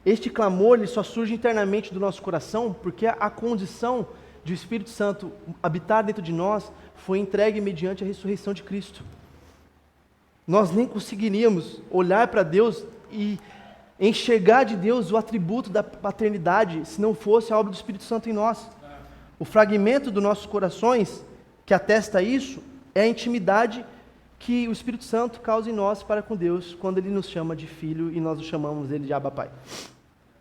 Este clamor ele só surge internamente do nosso coração, porque a condição de o Espírito Santo habitar dentro de nós foi entregue mediante a ressurreição de Cristo. Nós nem conseguiríamos olhar para Deus e enxergar de Deus o atributo da paternidade se não fosse a obra do Espírito Santo em nós. O fragmento dos nossos corações que atesta isso é a intimidade que o Espírito Santo causa em nós para com Deus, quando Ele nos chama de filho e nós o chamamos Ele de Abba Pai.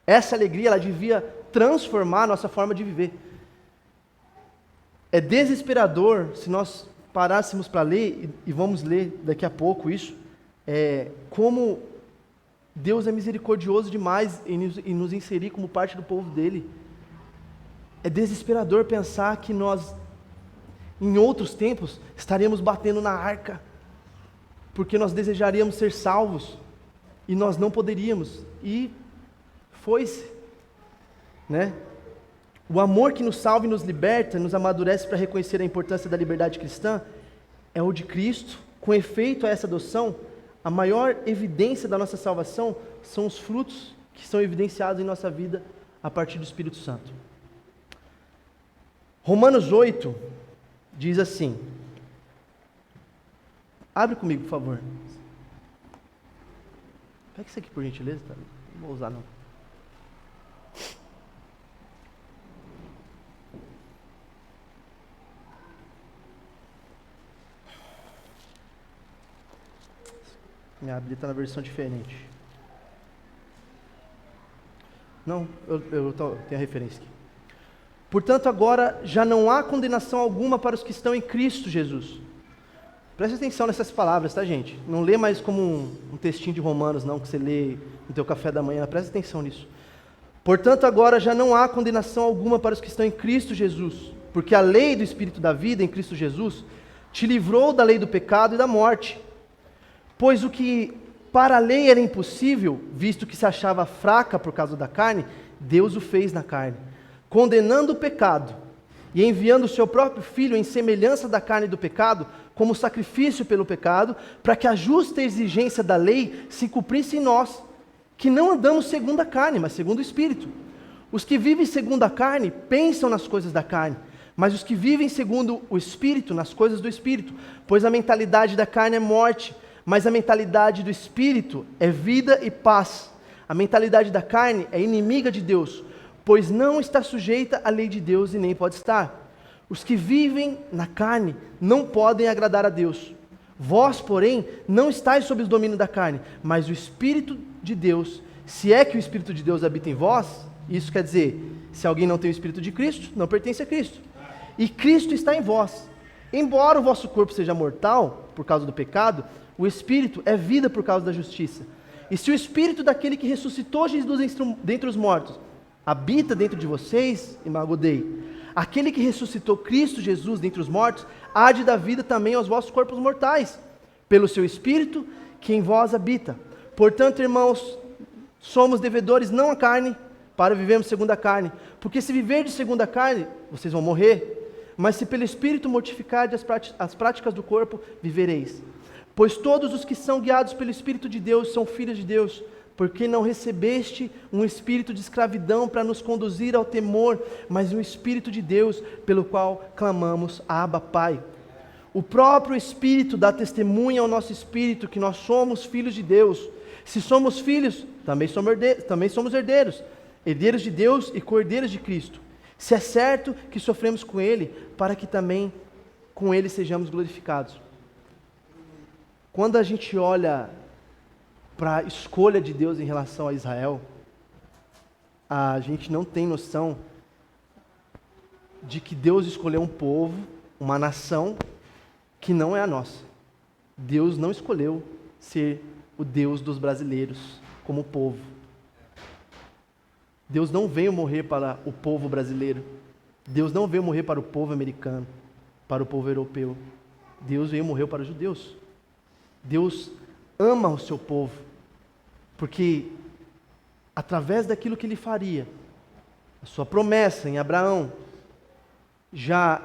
Essa alegria, ela devia transformar a nossa forma de viver. É desesperador se nós parássemos para ler, e vamos ler daqui a pouco isso, como Deus é misericordioso demais em nos inserir como parte do povo dele. É desesperador pensar que nós, em outros tempos, estaríamos batendo na arca, porque nós desejaríamos ser salvos, e nós não poderíamos, e foi-se, né? O amor que nos salva e nos liberta, nos amadurece para reconhecer a importância da liberdade cristã, é o de Cristo. Com efeito a essa adoção, a maior evidência da nossa salvação são os frutos que são evidenciados em nossa vida a partir do Espírito Santo. Romanos 8 diz assim, abre comigo, por favor. Pega isso aqui por gentileza, tá? Não vou usar não. Minha Bíblia está na versão diferente. Não, eu tenho a referência aqui. Portanto, agora já não há condenação alguma para os que estão em Cristo Jesus. Preste atenção nessas palavras, tá, gente? Não lê mais como um textinho de Romanos, não, que você lê no teu café da manhã. Preste atenção nisso. Portanto, agora já não há condenação alguma para os que estão em Cristo Jesus, porque a lei do Espírito da vida em Cristo Jesus te livrou da lei do pecado e da morte. Pois o que para a lei era impossível, visto que se achava fraca por causa da carne, Deus o fez na carne, condenando o pecado e enviando o seu próprio Filho em semelhança da carne do pecado, como sacrifício pelo pecado, para que a justa exigência da lei se cumprisse em nós, que não andamos segundo a carne, mas segundo o Espírito. Os que vivem segundo a carne pensam nas coisas da carne, mas os que vivem segundo o Espírito, nas coisas do Espírito, pois a mentalidade da carne é morte, mas a mentalidade do Espírito é vida e paz. A mentalidade da carne é inimiga de Deus, pois não está sujeita à lei de Deus e nem pode estar. Os que vivem na carne não podem agradar a Deus. Vós, porém, não estáis sob o domínio da carne, mas o Espírito de Deus. Se é que o Espírito de Deus habita em vós, isso quer dizer, se alguém não tem o Espírito de Cristo, não pertence a Cristo. E Cristo está em vós. Embora o vosso corpo seja mortal, por causa do pecado, o Espírito é vida por causa da justiça. E se o Espírito daquele que ressuscitou Jesus dentre os mortos habita dentro de vocês, imagodei, aquele que ressuscitou Cristo Jesus dentre os mortos, há de dar vida também aos vossos corpos mortais, pelo seu Espírito que em vós habita. Portanto, irmãos, somos devedores não à carne, para vivermos segundo a carne. Porque se viverdes segundo a carne, vocês vão morrer. Mas se pelo Espírito mortificardes as práticas do corpo, vivereis. Pois todos os que são guiados pelo Espírito de Deus são filhos de Deus, porque não recebeste um espírito de escravidão para nos conduzir ao temor, mas um Espírito de Deus, pelo qual clamamos, Abba, Pai. O próprio Espírito dá testemunha ao nosso espírito que nós somos filhos de Deus. Se somos filhos, também somos herdeiros, herdeiros de Deus e co-herdeiros de Cristo. Se é certo que sofremos com Ele, para que também com Ele sejamos glorificados. Quando a gente olha para a escolha de Deus em relação a Israel, a gente não tem noção de que Deus escolheu um povo, uma nação, que não é a nossa. Deus não escolheu ser o Deus dos brasileiros como povo. Deus não veio morrer para o povo brasileiro. Deus não veio morrer para o povo americano, para o povo europeu. Deus veio morrer para os judeus. Deus ama o seu povo, porque através daquilo que Ele faria, a sua promessa em Abraão,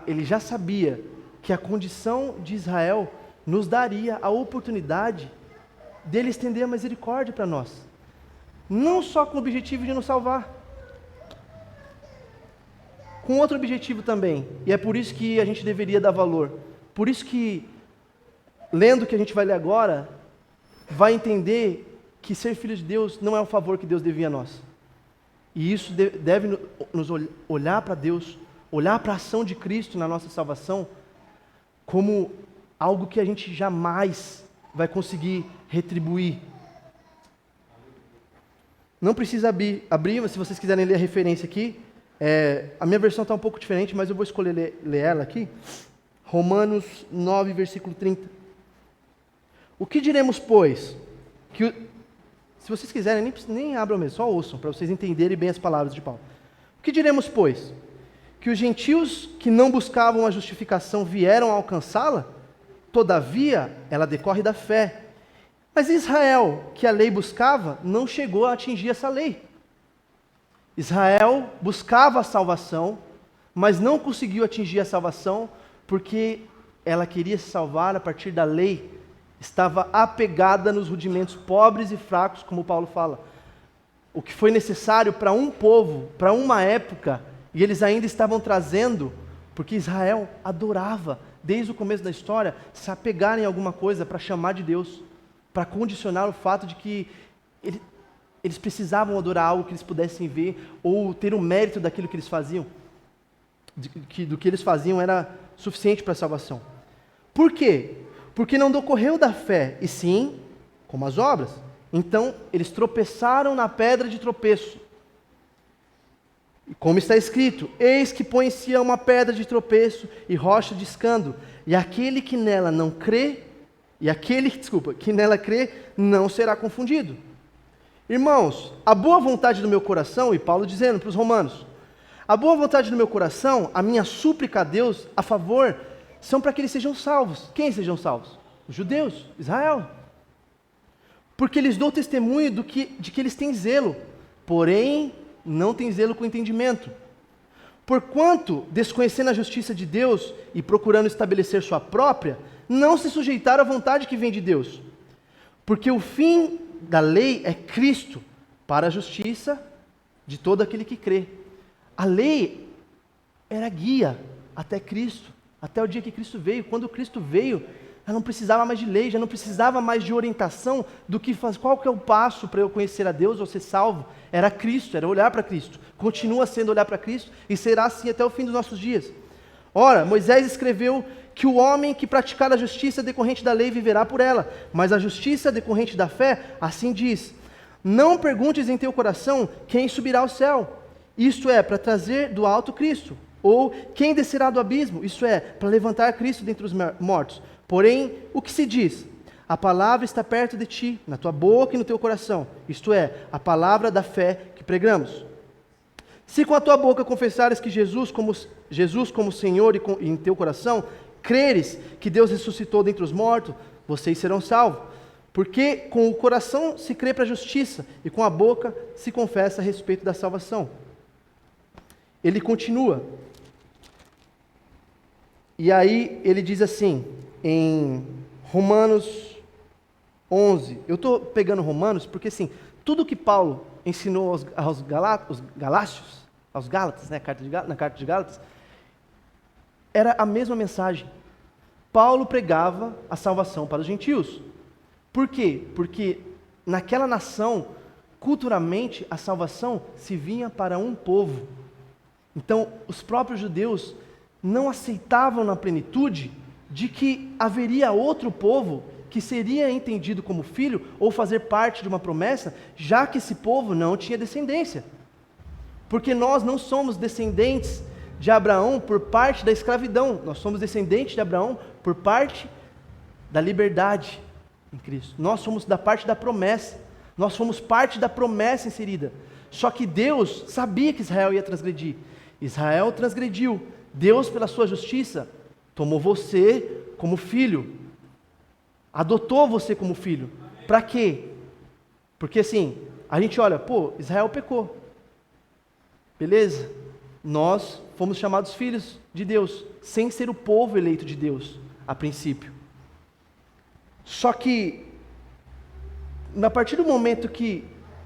Ele já sabia que a condição de Israel nos daria a oportunidade dele estender a misericórdia para nós, não só com o objetivo de nos salvar, com outro objetivo também, e é por isso que a gente deveria dar valor. Por isso que, lendo o que a gente vai ler agora, vai entender que ser filho de Deus não é um favor que Deus devia a nós. E isso deve nos olhar para Deus, olhar para a ação de Cristo na nossa salvação, como algo que a gente jamais vai conseguir retribuir. Não precisa abrir, mas se vocês quiserem ler a referência aqui, a minha versão está um pouco diferente, mas eu vou escolher ler ela aqui. Romanos 9, versículo 30. O que diremos, pois? Se vocês quiserem, nem abram mesmo, só ouçam, para vocês entenderem bem as palavras de Paulo. O que diremos, pois? Que os gentios que não buscavam a justificação vieram a alcançá-la? Todavia, ela decorre da fé. Mas Israel, que a lei buscava, não chegou a atingir essa lei. Israel buscava a salvação, mas não conseguiu atingir a salvação, porque ela queria se salvar a partir da lei. Estava apegada nos rudimentos pobres e fracos, como Paulo fala. O que foi necessário para um povo, para uma época, e eles ainda estavam trazendo, porque Israel adorava, desde o começo da história, se apegar em alguma coisa para chamar de Deus, para condicionar o fato de que eles precisavam adorar algo que eles pudessem ver, ou ter o mérito daquilo que eles faziam, do que eles faziam era suficiente para a salvação. Por quê? Porque não decorreu da fé, e sim, como as obras. Então, eles tropeçaram na pedra de tropeço. E como está escrito, eis que põe em Sião uma pedra de tropeço e rocha de escândalo, e aquele que nela não crê, que nela crê, não será confundido. Irmãos, a boa vontade do meu coração, e Paulo dizendo para os romanos, a boa vontade do meu coração, a minha súplica a Deus, a favor, são para que eles sejam salvos. Quem sejam salvos? Os judeus, Israel. Porque lhes dou testemunho de que eles têm zelo, porém não têm zelo com entendimento. Porquanto, desconhecendo a justiça de Deus e procurando estabelecer sua própria, não se sujeitaram à vontade que vem de Deus. Porque o fim da lei é Cristo, para a justiça de todo aquele que crê. A lei era guia até Cristo, até o dia que Cristo veio. Quando Cristo veio, ela não precisava mais de lei, já não precisava mais de orientação do que faz, qual que é o passo para eu conhecer a Deus ou ser salvo. Era Cristo, era olhar para Cristo. Continua sendo olhar para Cristo e será assim até o fim dos nossos dias. Ora, Moisés escreveu que o homem que praticar a justiça decorrente da lei viverá por ela, mas a justiça decorrente da fé, assim diz: não perguntes em teu coração quem subirá ao céu, isto é, para trazer do alto Cristo, ou quem descerá do abismo, isto é, para levantar Cristo dentre os mortos. Porém, o que se diz? A palavra está perto de ti, na tua boca e no teu coração, isto é, a palavra da fé que pregamos. Se com a tua boca confessares que Jesus como Senhor e em teu coração creres que Deus ressuscitou dentre os mortos, vocês serão salvos. Porque com o coração se crê para a justiça e com a boca se confessa a respeito da salvação. Ele continua. E aí ele diz assim, em Romanos 11. Eu estou pegando Romanos porque assim, tudo que Paulo ensinou aos Galácios, aos Gálatas, né, na carta de Gálatas, era a mesma mensagem. Paulo pregava a salvação para os gentios. Por quê? Porque naquela nação, culturalmente, a salvação se vinha para um povo. Então, os próprios judeus não aceitavam na plenitude de que haveria outro povo que seria entendido como filho ou fazer parte de uma promessa, já que esse povo não tinha descendência. Porque nós não somos descendentes de Abraão por parte da escravidão, nós somos descendentes de Abraão por parte da liberdade em Cristo. Nós somos da parte da promessa, nós somos parte da promessa inserida. Só que Deus sabia que Israel ia transgredir. Israel transgrediu. Deus, pela sua justiça, tomou você como filho, adotou você como filho. Para quê? Porque assim, a gente olha, Israel pecou. Beleza? Nós fomos chamados filhos de Deus, sem ser o povo eleito de Deus, a princípio. Só que, a partir do momento que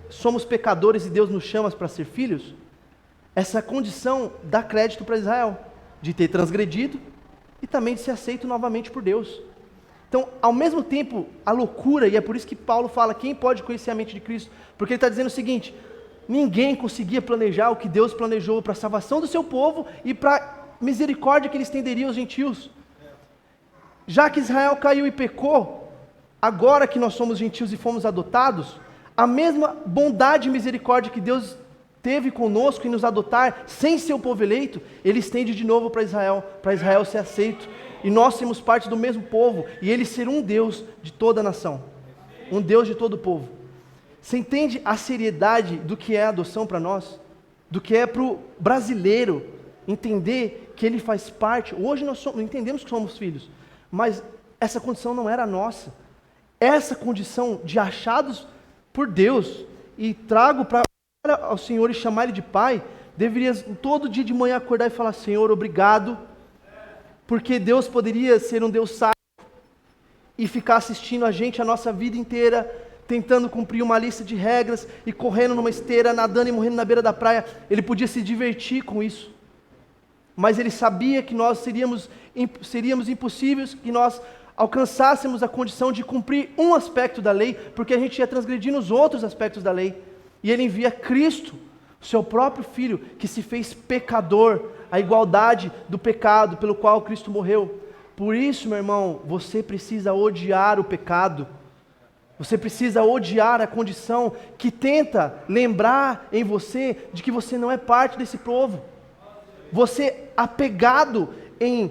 somos pecadores e Deus nos chama para ser filhos, essa condição dá crédito para Israel, de ter transgredido e também de ser aceito novamente por Deus. Então, ao mesmo tempo, a loucura, e é por isso que Paulo fala, quem pode conhecer a mente de Cristo? Porque ele está dizendo o seguinte, ninguém conseguia planejar o que Deus planejou para a salvação do seu povo e para a misericórdia que ele estenderia aos gentios. Já que Israel caiu e pecou, agora que nós somos gentios e fomos adotados, a mesma bondade e misericórdia que Deus teve conosco em nos adotar, sem ser o povo eleito, ele estende de novo para Israel ser aceito, e nós sermos parte do mesmo povo, e ele ser um Deus de toda a nação, um Deus de todo o povo. Você entende a seriedade do que é a adoção para nós? Do que é para o brasileiro entender que ele faz parte? Hoje nós entendemos que somos filhos, mas essa condição não era nossa. Essa condição de achados por Deus, e trago para ao Senhor e chamar Ele de Pai, deveria todo dia de manhã acordar e falar, Senhor, obrigado, porque Deus poderia ser um Deus sábio e ficar assistindo a gente a nossa vida inteira, tentando cumprir uma lista de regras e correndo numa esteira, nadando e morrendo na beira da praia. Ele podia se divertir com isso, mas Ele sabia que nós seríamos impossíveis, que nós alcançássemos a condição de cumprir um aspecto da lei, porque a gente ia transgredir nos outros aspectos da lei. E Ele envia Cristo, o seu próprio Filho, que se fez pecador, a igualdade do pecado pelo qual Cristo morreu. Por isso, meu irmão, você precisa odiar o pecado. Você precisa odiar a condição que tenta lembrar em você de que você não é parte desse povo. Você apegado em,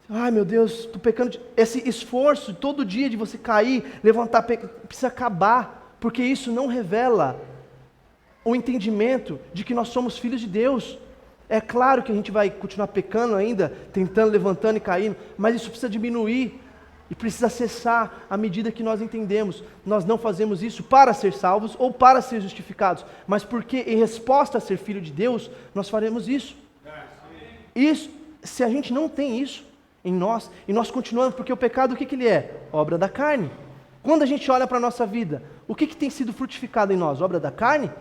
ai meu Deus, estou pecando. Esse esforço todo dia de você cair, levantar, precisa acabar, porque isso não revela o entendimento de que nós somos filhos de Deus. É claro que a gente vai continuar pecando ainda, tentando, levantando e caindo, mas isso precisa diminuir e precisa cessar à medida que nós entendemos. Nós não fazemos isso para ser salvos ou para ser justificados, mas porque em resposta a ser filho de Deus, nós faremos isso. Isso, se a gente não tem isso em nós, e nós continuamos, porque o pecado, o que ele é? Obra da carne. Quando a gente olha para a nossa vida, o que tem sido frutificado em nós? Obra da carne?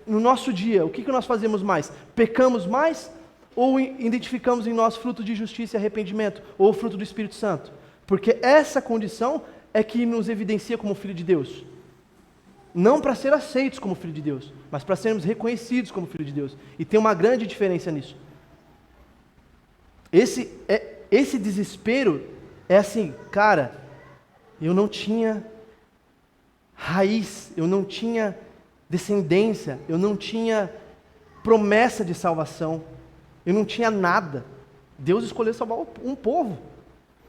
No nosso dia, o que nós fazemos mais? Pecamos mais? Ou identificamos em nós fruto de justiça e arrependimento? Ou fruto do Espírito Santo? Porque essa condição é que nos evidencia como filho de Deus. Não para ser aceitos como filho de Deus, mas para sermos reconhecidos como filho de Deus. E tem uma grande diferença nisso. Esse desespero é assim, cara, eu não tinha raiz, eu não tinha descendência, eu não tinha promessa de salvação, eu não tinha nada. Deus escolheu salvar um povo,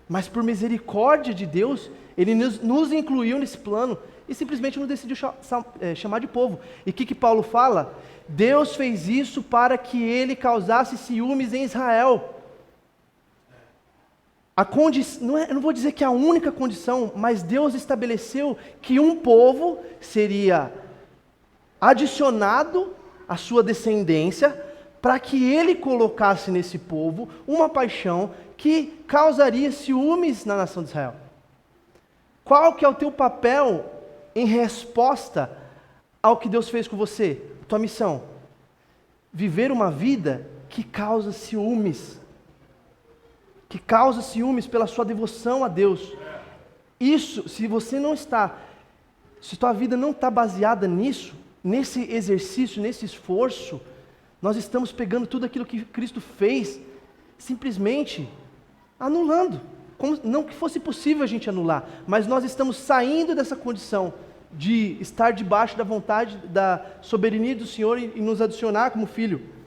mas por misericórdia de Deus, Ele nos incluiu nesse plano e simplesmente nos decidiu chamar de povo. E o que Paulo fala? Deus fez isso para que Ele causasse ciúmes em Israel. Eu não vou dizer que é a única condição, mas Deus estabeleceu que um povo seria adicionado à sua descendência, para que ele colocasse nesse povo uma paixão que causaria ciúmes na nação de Israel. Qual que é o teu papel em resposta ao que Deus fez com você? Tua missão? Viver uma vida que causa ciúmes. Que causa ciúmes pela sua devoção a Deus. Isso, se tua vida não está baseada nisso, nesse exercício, nesse esforço, nós estamos pegando tudo aquilo que Cristo fez, simplesmente anulando. Não que fosse possível a gente anular, mas nós estamos saindo dessa condição de estar debaixo da vontade, da soberania do Senhor e nos adicionar como filho.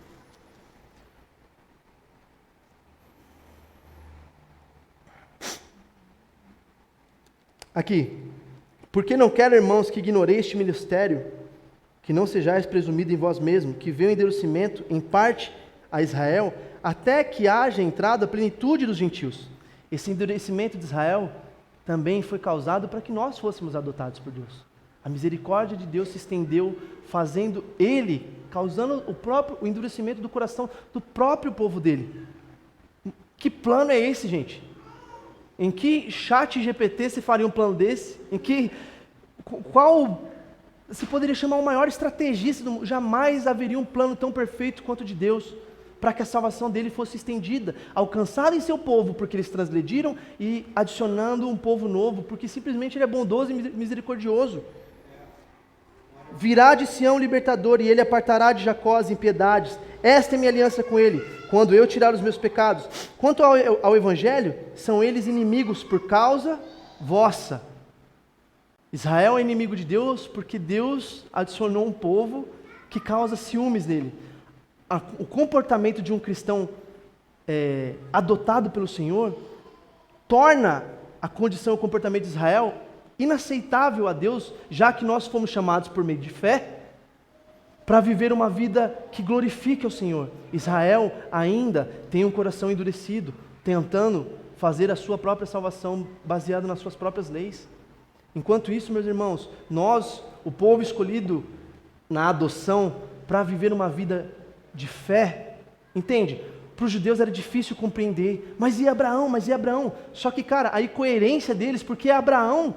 Aqui, porque não quero, irmãos, que ignoreis este ministério, que não sejais presumido em vós mesmos, que veio o endurecimento em parte a Israel, até que haja entrado a plenitude dos gentios. Esse endurecimento de Israel também foi causado para que nós fôssemos adotados por Deus. A misericórdia de Deus se estendeu, causando o endurecimento do coração do próprio povo dele. Que plano é esse, gente? Em que chat GPT se faria um plano desse? Qual se poderia chamar o maior estrategista do mundo? Jamais haveria um plano tão perfeito quanto o de Deus. para que a salvação dele fosse estendida, alcançada em seu povo, porque eles transgrediram, e adicionando um povo novo, porque simplesmente ele é bondoso e misericordioso. Virá de Sião o libertador, e ele apartará de Jacó as impiedades. Esta é minha aliança com ele, quando eu tirar os meus pecados. Quanto ao evangelho, são eles inimigos por causa vossa. Israel é inimigo de Deus porque Deus adicionou um povo que causa ciúmes nele. O comportamento de um cristão adotado pelo Senhor torna a condição e o comportamento de Israel inaceitável a Deus, já que nós fomos chamados por meio de fé para viver uma vida que glorifique ao Senhor. Israel ainda tem um coração endurecido, tentando fazer a sua própria salvação baseado nas suas próprias leis. Enquanto isso, meus irmãos, nós, o povo escolhido na adoção para viver uma vida de fé, entende? Para os judeus era difícil compreender, mas e Abraão? Só que, cara, a incoerência deles, porque Abraão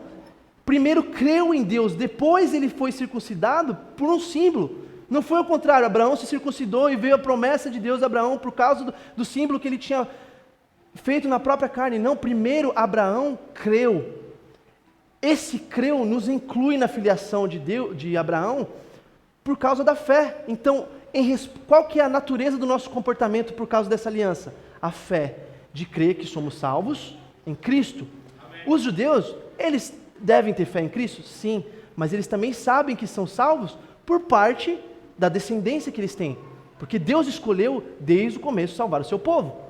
primeiro creu em Deus, depois ele foi circuncidado por um símbolo. Não foi o contrário, Abraão se circuncidou e veio a promessa de Deus a Abraão por causa do símbolo que ele tinha feito na própria carne. Não, primeiro Abraão creu. Esse creu nos inclui na filiação de Abraão por causa da fé. Então, qual que é a natureza do nosso comportamento por causa dessa aliança? A fé de crer que somos salvos em Cristo. Amém. Os judeus, eles devem ter fé em Cristo? Sim, mas eles também sabem que são salvos por parte da descendência que eles têm, porque Deus escolheu desde o começo salvar o seu povo.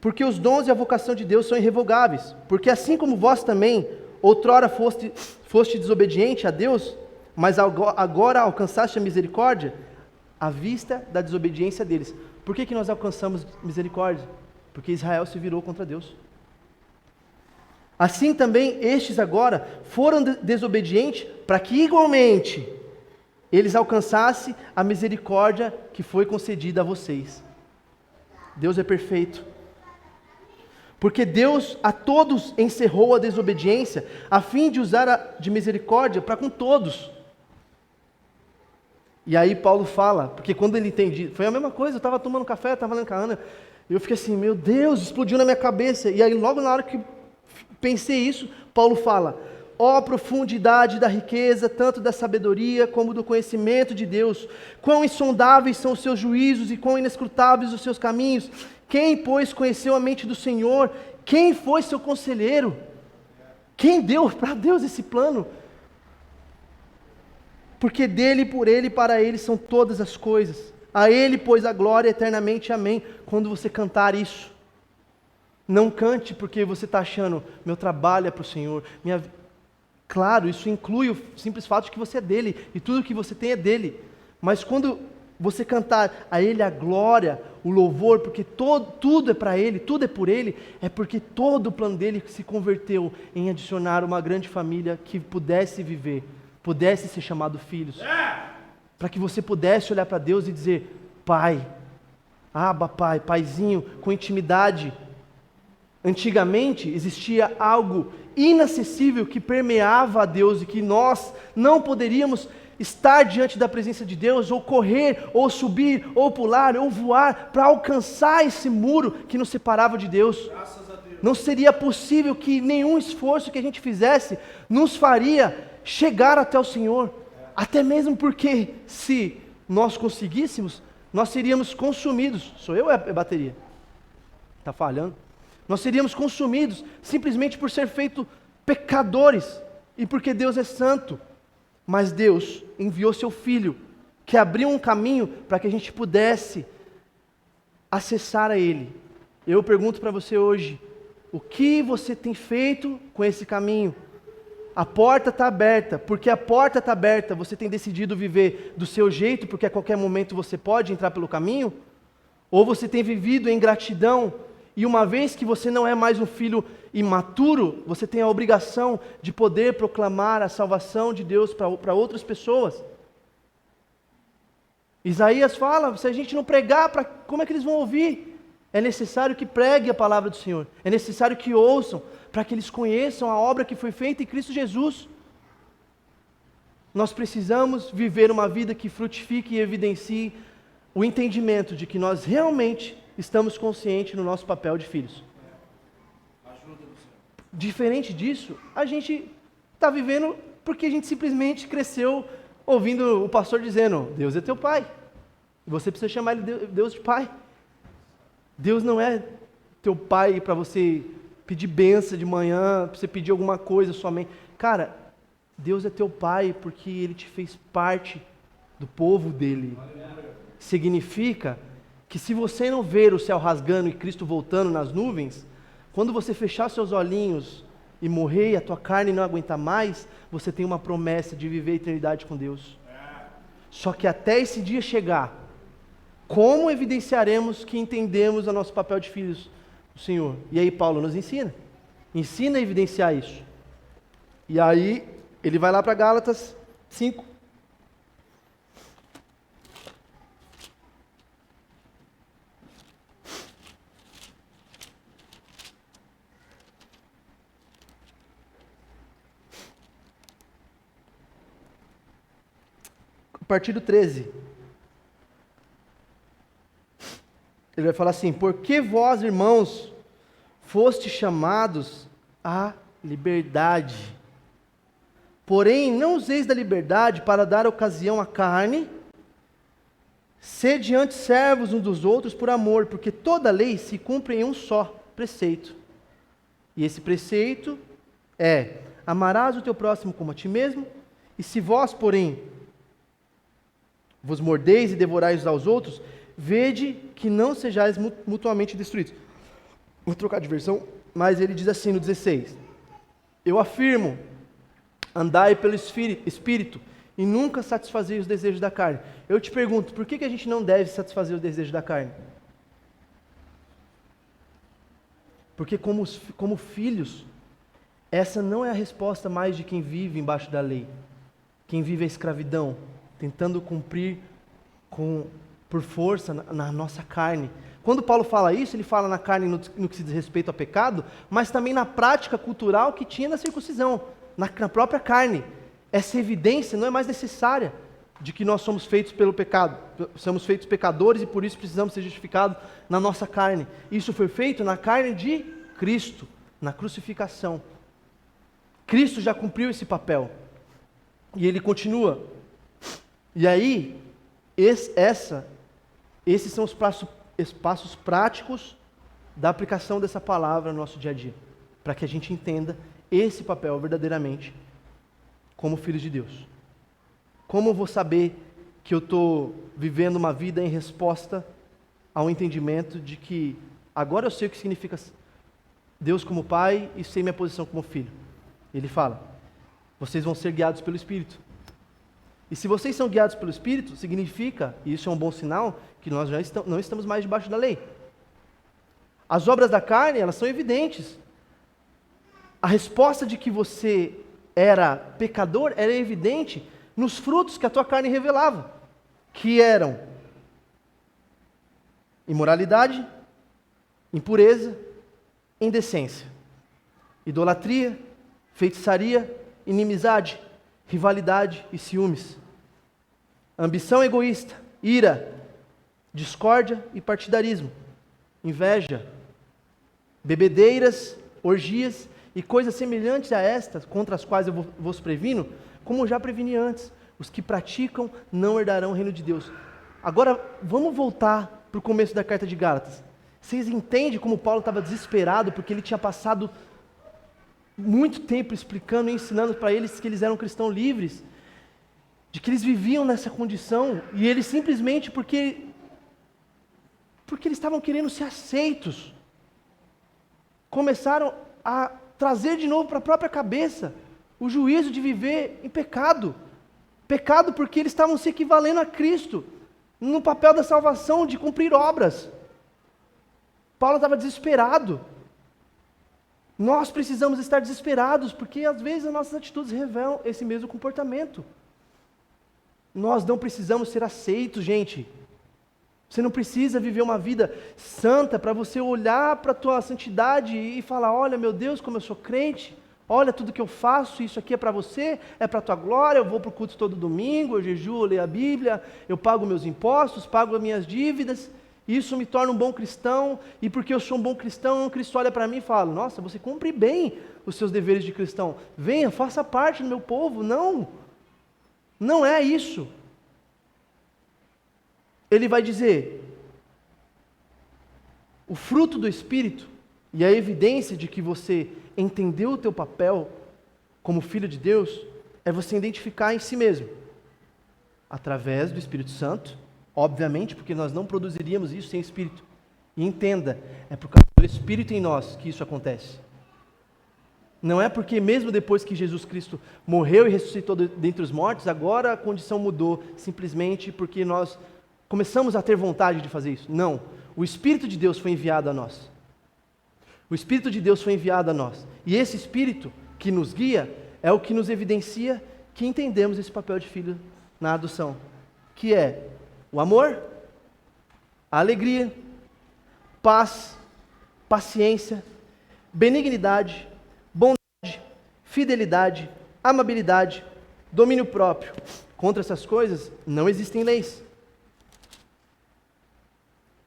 Porque os dons e a vocação de Deus são irrevogáveis, porque assim como vós também outrora foste desobediente a Deus, mas agora alcançaste a misericórdia à vista da desobediência deles. Por que nós alcançamos misericórdia? Porque Israel se virou contra Deus. Assim também estes agora foram desobedientes para que igualmente eles alcançassem a misericórdia que foi concedida a vocês. Deus é perfeito. Porque Deus a todos encerrou a desobediência, a fim de usar de misericórdia para com todos. E aí Paulo fala, porque quando ele entendi, foi a mesma coisa, eu estava tomando café, estava lendo com a Ana, e eu fiquei assim, meu Deus, explodiu na minha cabeça. E aí logo na hora que pensei isso, Paulo fala, ó profundidade da riqueza, tanto da sabedoria como do conhecimento de Deus, quão insondáveis são os seus juízos e quão inescrutáveis os seus caminhos. Quem, pois, conheceu a mente do Senhor? Quem foi seu conselheiro? Quem deu para Deus esse plano? Porque dele, por ele e para ele são todas as coisas. A ele, pois, a glória eternamente. Amém. Quando você cantar isso, não cante porque você está achando, meu trabalho é para o Senhor. Claro, isso inclui o simples fato de que você é dele, e tudo que você tem é dele. Mas quando você cantar a ele a glória, o louvor, porque tudo é para ele, tudo é por ele, é porque todo o plano dele se converteu em adicionar uma grande família que pudesse viver, pudesse ser chamado filhos, para que você pudesse olhar para Deus e dizer, Pai, Abba Pai, Paizinho, com intimidade. Antigamente existia algo inacessível que permeava a Deus e que nós não poderíamos estar diante da presença de Deus, ou correr, ou subir, ou pular, ou voar, para alcançar esse muro que nos separava de Deus. Não seria possível que nenhum esforço que a gente fizesse nos faria chegar até o Senhor, até mesmo porque se nós conseguíssemos, nós seríamos consumidos. Sou eu ou é bateria? Está falhando? Nós seríamos consumidos simplesmente por ser feito pecadores e porque Deus é santo. Mas Deus enviou seu Filho, que abriu um caminho para que a gente pudesse acessar a Ele. Eu pergunto para você hoje, o que você tem feito com esse caminho? A porta está aberta, porque a porta está aberta, você tem decidido viver do seu jeito, porque a qualquer momento você pode entrar pelo caminho? Ou você tem vivido em gratidão, e uma vez que você não é mais um filho imaturo, você tem a obrigação de poder proclamar a salvação de Deus para outras pessoas. Isaías fala, se a gente não pregar, como é que eles vão ouvir? É necessário que pregue a palavra do Senhor, é necessário que ouçam, para que eles conheçam a obra que foi feita em Cristo Jesus. Nós precisamos viver uma vida que frutifique e evidencie o entendimento de que nós realmente estamos conscientes no nosso papel de filhos. Diferente disso, a gente está vivendo porque a gente simplesmente cresceu ouvindo o pastor dizendo: Deus é teu pai. Você precisa chamar ele de Deus de pai. Deus não é teu pai para você pedir bênção de manhã, para você pedir alguma coisa somente. Cara, Deus é teu pai porque ele te fez parte do povo dele. Significa que se você não ver o céu rasgando e Cristo voltando nas nuvens, quando você fechar seus olhinhos e morrer e a tua carne não aguentar mais, você tem uma promessa de viver a eternidade com Deus. Só que até esse dia chegar, como evidenciaremos que entendemos o nosso papel de filhos do Senhor? E aí Paulo nos ensina a evidenciar isso. E aí ele vai lá para Gálatas 5. A partir do 13. Ele vai falar assim: porque vós, irmãos, fostes chamados à liberdade. Porém, não useis da liberdade para dar ocasião à carne, sede antes servos uns dos outros por amor, porque toda lei se cumpre em um só preceito. E esse preceito é: amarás o teu próximo como a ti mesmo, e se vós, porém, vos mordeis e devorais uns aos outros, vede que não sejais mutuamente destruídos. Vou trocar de versão, mas ele diz assim no 16: eu afirmo, andai pelo Espírito, e nunca satisfazei os desejos da carne. Eu te pergunto, por que a gente não deve satisfazer os desejos da carne? Porque como filhos, essa não é a resposta mais de quem vive embaixo da lei, quem vive a escravidão, tentando cumprir por força na nossa carne. Quando Paulo fala isso, ele fala na carne no que se diz respeito ao pecado, mas também na prática cultural que tinha na circuncisão, na própria carne. Essa evidência não é mais necessária de que nós somos feitos pelo pecado, somos feitos pecadores e por isso precisamos ser justificados na nossa carne. Isso foi feito na carne de Cristo, na crucificação. Cristo já cumpriu esse papel. E ele continua. E aí, esses são os passos práticos da aplicação dessa palavra no nosso dia a dia, para que a gente entenda esse papel verdadeiramente como filhos de Deus. Como eu vou saber que eu estou vivendo uma vida em resposta ao entendimento de que agora eu sei o que significa Deus como Pai e sei minha posição como filho? Ele fala: vocês vão ser guiados pelo Espírito. E se vocês são guiados pelo Espírito, significa, e isso é um bom sinal, que nós já não estamos mais debaixo da lei. As obras da carne, elas são evidentes. A resposta de que você era pecador era evidente nos frutos que a tua carne revelava, que eram imoralidade, impureza, indecência, idolatria, feitiçaria, inimizade, rivalidade e ciúmes, ambição egoísta, ira, discórdia e partidarismo, inveja, bebedeiras, orgias e coisas semelhantes a estas, contra as quais eu vos previno, como já preveni antes: os que praticam não herdarão o reino de Deus. Agora, vamos voltar para o começo da carta de Gálatas. Vocês entendem como Paulo estava desesperado, porque ele tinha passado muito tempo explicando e ensinando para eles que eles eram cristãos livres, de que eles viviam nessa condição, e eles simplesmente porque eles estavam querendo ser aceitos, começaram a trazer de novo para a própria cabeça o juízo de viver em pecado. Pecado porque eles estavam se equivalendo a Cristo no papel da salvação, de cumprir obras. Paulo estava desesperado. Nós precisamos estar desesperados, porque às vezes as nossas atitudes revelam esse mesmo comportamento. Nós não precisamos ser aceitos, gente. Você não precisa viver uma vida santa para você olhar para a tua santidade e falar: olha, meu Deus, como eu sou crente, Olha tudo que eu faço, isso aqui é para você, é para a tua glória, eu vou para o culto todo domingo, eu jejuo, eu leio a Bíblia, eu pago meus impostos, pago as minhas dívidas, isso me torna um bom cristão, e porque eu sou um bom cristão, Cristo olha para mim e fala, nossa, você cumpre bem os seus deveres de cristão, venha, faça parte do meu povo. Não, não é isso. Ele vai dizer, o fruto do Espírito, e a evidência de que você entendeu o teu papel como filho de Deus, é você identificar em si mesmo, através do Espírito Santo, obviamente, porque nós não produziríamos isso sem Espírito. E entenda, é por causa do Espírito em nós que isso acontece. Não é porque mesmo depois que Jesus Cristo morreu e ressuscitou dentre os mortos, agora a condição mudou, simplesmente porque nós começamos a ter vontade de fazer isso. Não, o Espírito de Deus foi enviado a nós. O Espírito de Deus foi enviado a nós. E esse Espírito que nos guia é o que nos evidencia que entendemos esse papel de filho na adoção, que é o amor, a alegria, paz, paciência, benignidade, bondade, fidelidade, amabilidade, domínio próprio. Contra essas coisas não existem leis.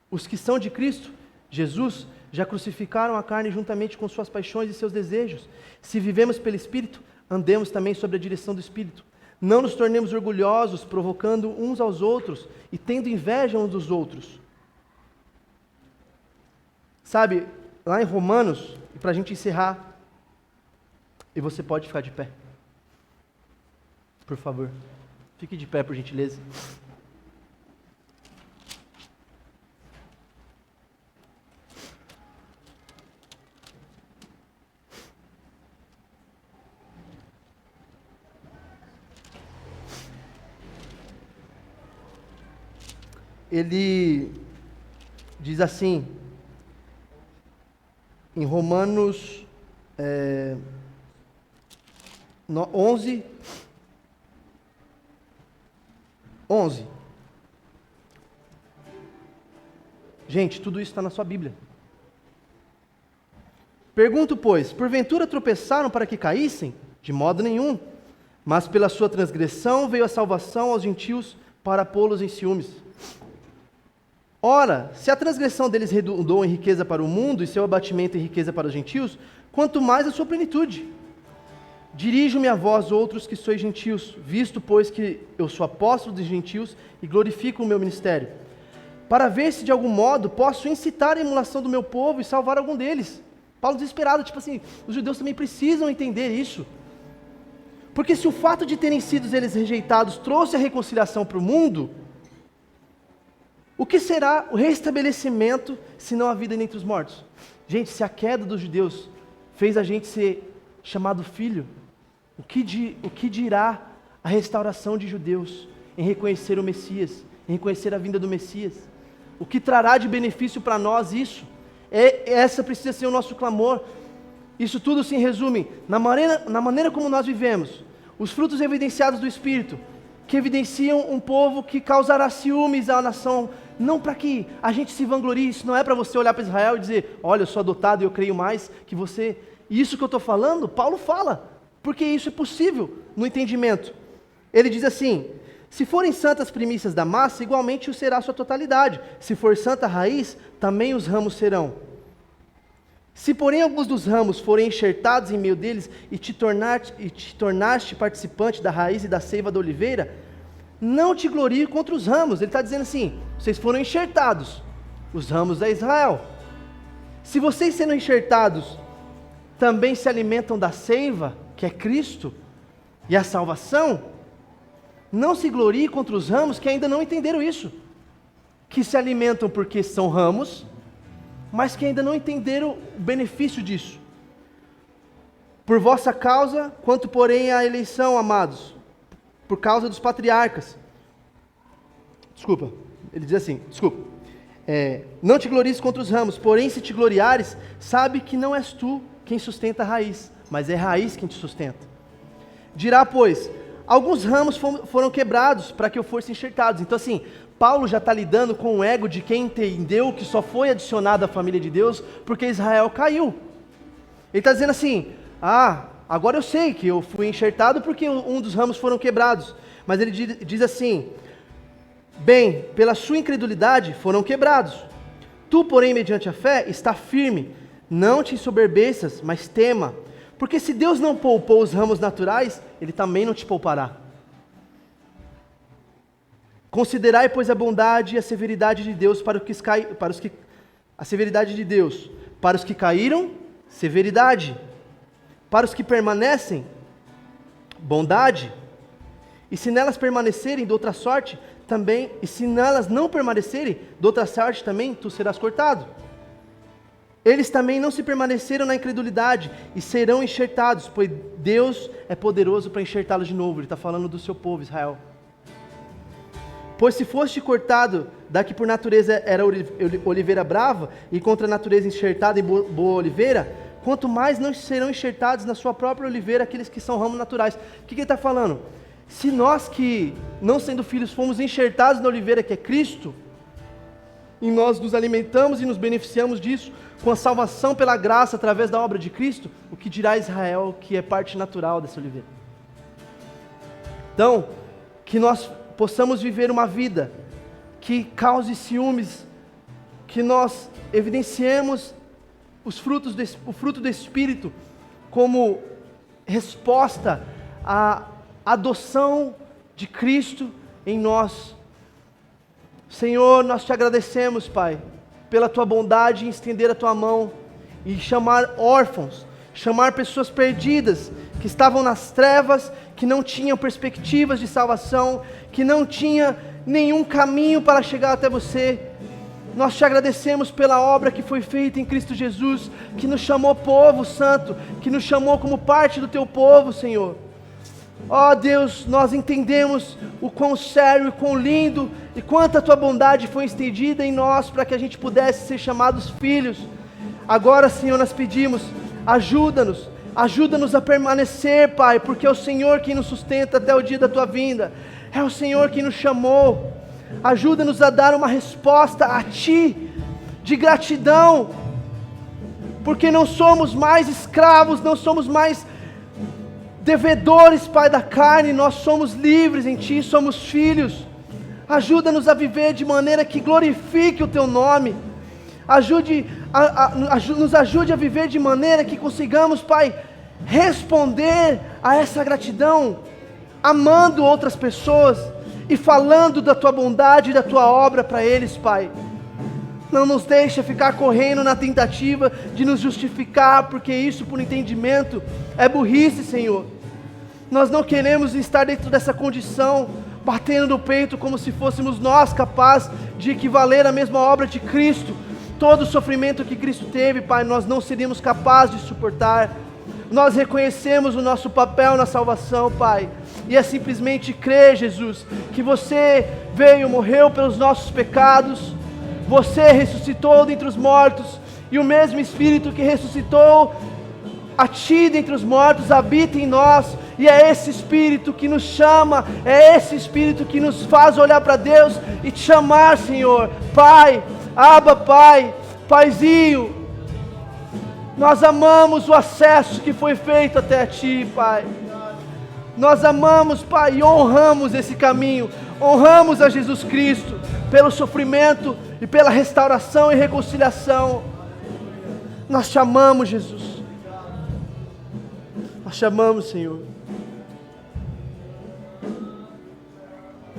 Os que são de Cristo, Jesus, já crucificaram a carne juntamente com suas paixões e seus desejos. Se vivemos pelo Espírito, andemos também sob a direção do Espírito. Não nos tornemos orgulhosos, provocando uns aos outros e tendo inveja uns dos outros. Sabe, lá em Romanos, e para a gente encerrar, e você pode ficar de pé. Por favor, fique de pé, por gentileza. Ele diz assim, em Romanos 11. Gente, tudo isso está na sua Bíblia. Pergunto, pois, porventura tropeçaram para que caíssem? De modo nenhum. Mas pela sua transgressão veio a salvação aos gentios para pô-los em ciúmes. Ora, se a transgressão deles redundou em riqueza para o mundo e seu abatimento em riqueza para os gentios, quanto mais a sua plenitude. Dirijo-me a vós outros que sois gentios, visto pois que eu sou apóstolo dos gentios e glorifico o meu ministério, para ver se de algum modo posso incitar a emulação do meu povo e salvar algum deles. Paulo desesperado, tipo assim, os judeus também precisam entender isso. Porque se o fato de terem sido eles rejeitados trouxe a reconciliação para o mundo, o que será o restabelecimento se não a vida entre os mortos? Gente, se a queda dos judeus fez a gente ser chamado filho, o que dirá a restauração de judeus em reconhecer o Messias, em reconhecer a vinda do Messias? O que trará de benefício para nós isso? Essa precisa ser o nosso clamor. Isso tudo se resume na maneira como nós vivemos, os frutos evidenciados do Espírito, que evidenciam um povo que causará ciúmes à nação, não para que a gente se vanglorie. Isso não é para você olhar para Israel e dizer, olha, eu sou adotado e eu creio mais que você. Isso que eu estou falando, Paulo fala, porque isso é possível no entendimento. Ele diz assim, se forem santas primícias da massa, igualmente o será a sua totalidade. Se for santa a raiz, também os ramos serão. Se porém alguns dos ramos forem enxertados em meio deles e te tornaste participante da raiz e da seiva da oliveira, não te glorie contra os ramos. Ele está dizendo assim, vocês foram enxertados, os ramos é Israel. Se vocês sendo enxertados também se alimentam da seiva, que é Cristo, e a salvação, não se glorie contra os ramos que ainda não entenderam isso, que se alimentam porque são ramos, mas que ainda não entenderam o benefício disso. Por vossa causa, quanto porém à eleição, amados, por causa dos patriarcas. Ele diz assim, não te glories contra os ramos, porém se te gloriares, sabe que não és tu quem sustenta a raiz, mas é a raiz quem te sustenta. Dirá, pois, alguns ramos foram quebrados para que eu fosse enxertados. Então assim, Paulo já está lidando com o ego de quem entendeu que só foi adicionado à família de Deus porque Israel caiu. Ele está dizendo assim, agora eu sei que eu fui enxertado porque um dos ramos foram quebrados. Mas ele diz assim: bem, pela sua incredulidade foram quebrados. Tu, porém, mediante a fé, está firme. Não te ensoberbeças, mas tema. Porque se Deus não poupou os ramos naturais, Ele também não te poupará. Considerai, pois, a bondade e a severidade de Deus para os que caíram, severidade. Para os que permanecem, bondade. E se nelas permanecerem de outra sorte, também, e se nelas não permanecerem de outra sorte também, tu serás cortado. Eles também não se permaneceram na incredulidade e serão enxertados, pois Deus é poderoso para enxertá-los de novo. Ele está falando do seu povo, Israel. Pois se foste cortado da que por natureza era oliveira brava, e contra a natureza enxertada em boa oliveira, quanto mais não serão enxertados na sua própria oliveira aqueles que são ramos naturais. O que ele está falando? Se nós que, não sendo filhos, fomos enxertados na oliveira que é Cristo, e nós nos alimentamos e nos beneficiamos disso, com a salvação pela graça através da obra de Cristo, o que dirá Israel que é parte natural dessa oliveira? Então, que nós possamos viver uma vida que cause ciúmes, que nós evidenciemos o fruto do Espírito como resposta à adoção de Cristo em nós. Senhor, nós te agradecemos, Pai, pela tua bondade em estender a tua mão e chamar órfãos, chamar pessoas perdidas, que estavam nas trevas, que não tinham perspectivas de salvação, que não tinha nenhum caminho para chegar até você. Nós te agradecemos pela obra que foi feita em Cristo Jesus, que nos chamou povo santo, que nos chamou como parte do teu povo, Senhor. Ó Deus, nós entendemos o quão sério e quão lindo e quanta tua bondade foi estendida em nós para que a gente pudesse ser chamados filhos. Agora, Senhor, nós pedimos, ajuda-nos a permanecer, Pai, porque é o Senhor quem nos sustenta até o dia da tua vinda, é o Senhor quem nos chamou. Ajuda-nos a dar uma resposta a Ti, de gratidão, porque não somos mais escravos, não somos mais devedores, Pai, da carne, nós somos livres em Ti, somos filhos. Ajuda-nos a viver de maneira que glorifique o Teu nome. Nos ajude a viver de maneira que consigamos, Pai, responder a essa gratidão, amando outras pessoas e falando da Tua bondade e da Tua obra para eles, Pai. Não nos deixa ficar correndo na tentativa de nos justificar, porque isso por entendimento é burrice, Senhor. Nós não queremos estar dentro dessa condição, batendo no peito como se fôssemos nós capazes de equivaler à mesma obra de Cristo. Todo o sofrimento que Cristo teve, Pai, nós não seríamos capazes de suportar. Nós reconhecemos o nosso papel na salvação, Pai, e é simplesmente crer, Jesus, que você veio, morreu pelos nossos pecados, você ressuscitou dentre os mortos, e o mesmo Espírito que ressuscitou a Ti dentre os mortos habita em nós, e é esse Espírito que nos chama, é esse Espírito que nos faz olhar para Deus e te chamar, Senhor, Pai, Abba, Pai, Paizinho. Nós amamos o acesso que foi feito até Ti, Pai. Nós amamos, Pai, e honramos esse caminho, honramos a Jesus Cristo pelo sofrimento e pela restauração e reconciliação. Nós te amamos, Jesus. Nós te amamos, Senhor.